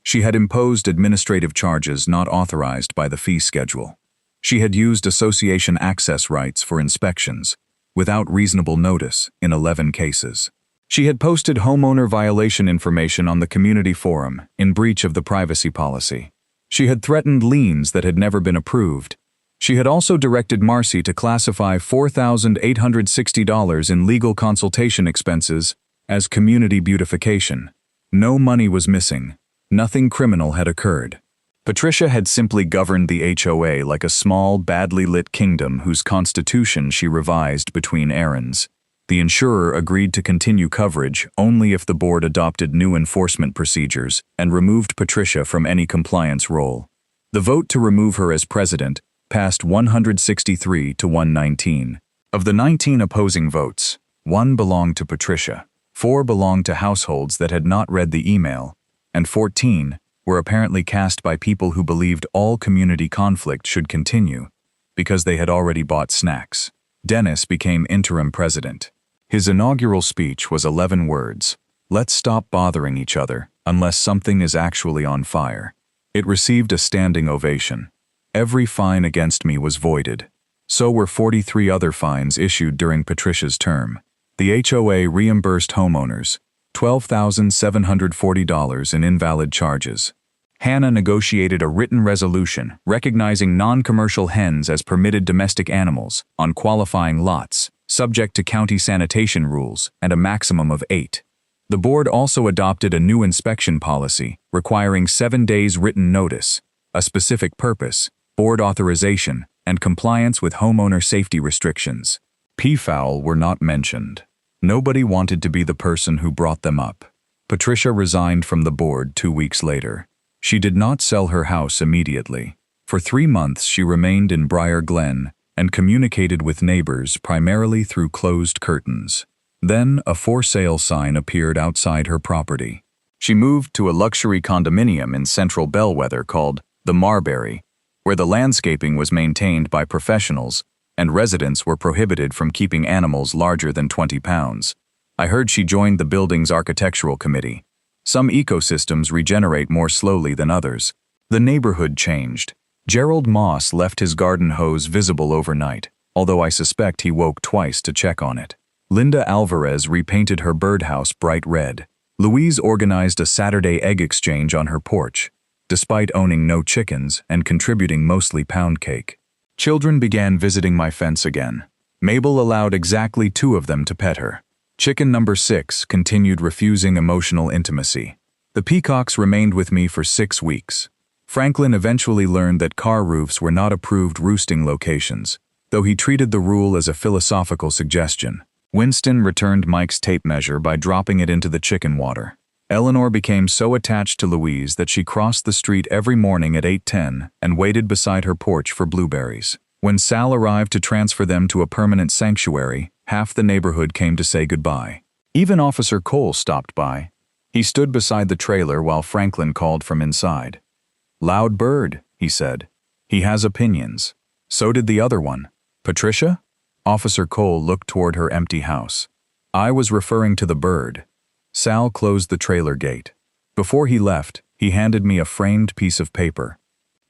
She had imposed administrative charges not authorized by the fee schedule. She had used association access rights for inspections, without reasonable notice, in 11 cases. She had posted homeowner violation information on the community forum, in breach of the privacy policy. She had threatened liens that had never been approved. She had also directed Marcy to classify $4,860 in legal consultation expenses as community beautification. No money was missing. Nothing criminal had occurred. Patricia had simply governed the HOA like a small, badly lit kingdom whose constitution she revised between errands. The insurer agreed to continue coverage only if the board adopted new enforcement procedures and removed Patricia from any compliance role. The vote to remove her as president passed 163 to 119. Of the 19 opposing votes, 1 belonged to Patricia, 4 belonged to households that had not read the email, and 14 were apparently cast by people who believed all community conflict should continue because they had already bought snacks. Dennis became interim president. His inaugural speech was 11 words. "Let's stop bothering each other unless something is actually on fire." It received a standing ovation. Every fine against me was voided. So were 43 other fines issued during Patricia's term. The HOA reimbursed homeowners $12,740 in invalid charges. Hannah negotiated a written resolution recognizing non-commercial hens as permitted domestic animals on qualifying lots, subject to county sanitation rules and a maximum of 8. The board also adopted a new inspection policy requiring 7 days written notice, a specific purpose, board authorization, and compliance with homeowner safety restrictions. Peafowl were not mentioned. Nobody wanted to be the person who brought them up. Patricia resigned from the board 2 weeks later. She did not sell her house immediately. For 3 months she remained in Briar Glen and communicated with neighbors primarily through closed curtains. Then a for sale sign appeared outside her property. She moved to a luxury condominium in central Bellwether called the Marbury, where the landscaping was maintained by professionals and residents were prohibited from keeping animals larger than 20 pounds. I heard she joined the building's architectural committee. Some ecosystems regenerate more slowly than others. The neighborhood changed. Gerald Moss left his garden hose visible overnight, although I suspect he woke twice to check on it. Linda Alvarez repainted her birdhouse bright red. Louise organized a Saturday egg exchange on her porch, despite owning no chickens and contributing mostly pound cake. Children began visiting my fence again. Mabel allowed exactly 2 of them to pet her. Chicken number 6 continued refusing emotional intimacy. The peacocks remained with me for 6 weeks. Franklin eventually learned that car roofs were not approved roosting locations, though he treated the rule as a philosophical suggestion. Winston returned Mike's tape measure by dropping it into the chicken water. Eleanor became so attached to Louise that she crossed the street every morning at 8:10 and waited beside her porch for blueberries. When Sal arrived to transfer them to a permanent sanctuary, half the neighborhood came to say goodbye. Even Officer Cole stopped by. He stood beside the trailer while Franklin called from inside. "Loud bird," he said. "He has opinions." So did the other one. "Patricia?" Officer Cole looked toward her empty house. "I was referring to the bird." Sal closed the trailer gate. Before he left, he handed me a framed piece of paper.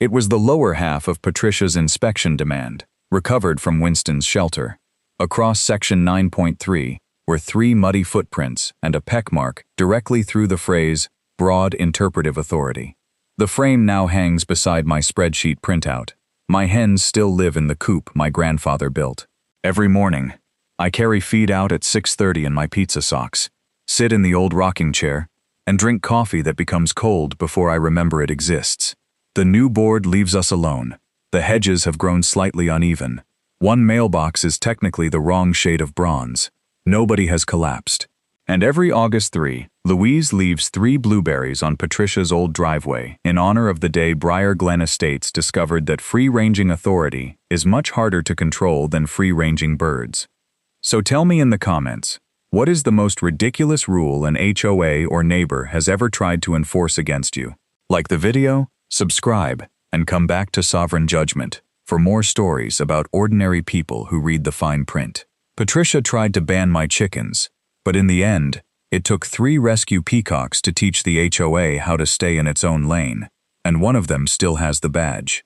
It was the lower half of Patricia's inspection demand, recovered from Winston's shelter. Across section 9.3 were 3 muddy footprints and a peck mark directly through the phrase, "broad interpretive authority." The frame now hangs beside my spreadsheet printout. My hens still live in the coop my grandfather built. Every morning, I carry feed out at 6:30 in my pizza socks, sit in the old rocking chair, and drink coffee that becomes cold before I remember it exists. The new board leaves us alone. The hedges have grown slightly uneven. One mailbox is technically the wrong shade of bronze. Nobody has collapsed. And every August 3, Louise leaves 3 blueberries on Patricia's old driveway in honor of the day Briar Glen Estates discovered that free-ranging authority is much harder to control than free-ranging birds. So tell me in the comments, what is the most ridiculous rule an HOA or neighbor has ever tried to enforce against you? Like the video, subscribe, and come back to Sovereign Judgment for more stories about ordinary people who read the fine print. Patricia tried to ban my chickens, but in the end, it took 3 rescue peacocks to teach the HOA how to stay in its own lane, and one of them still has the badge.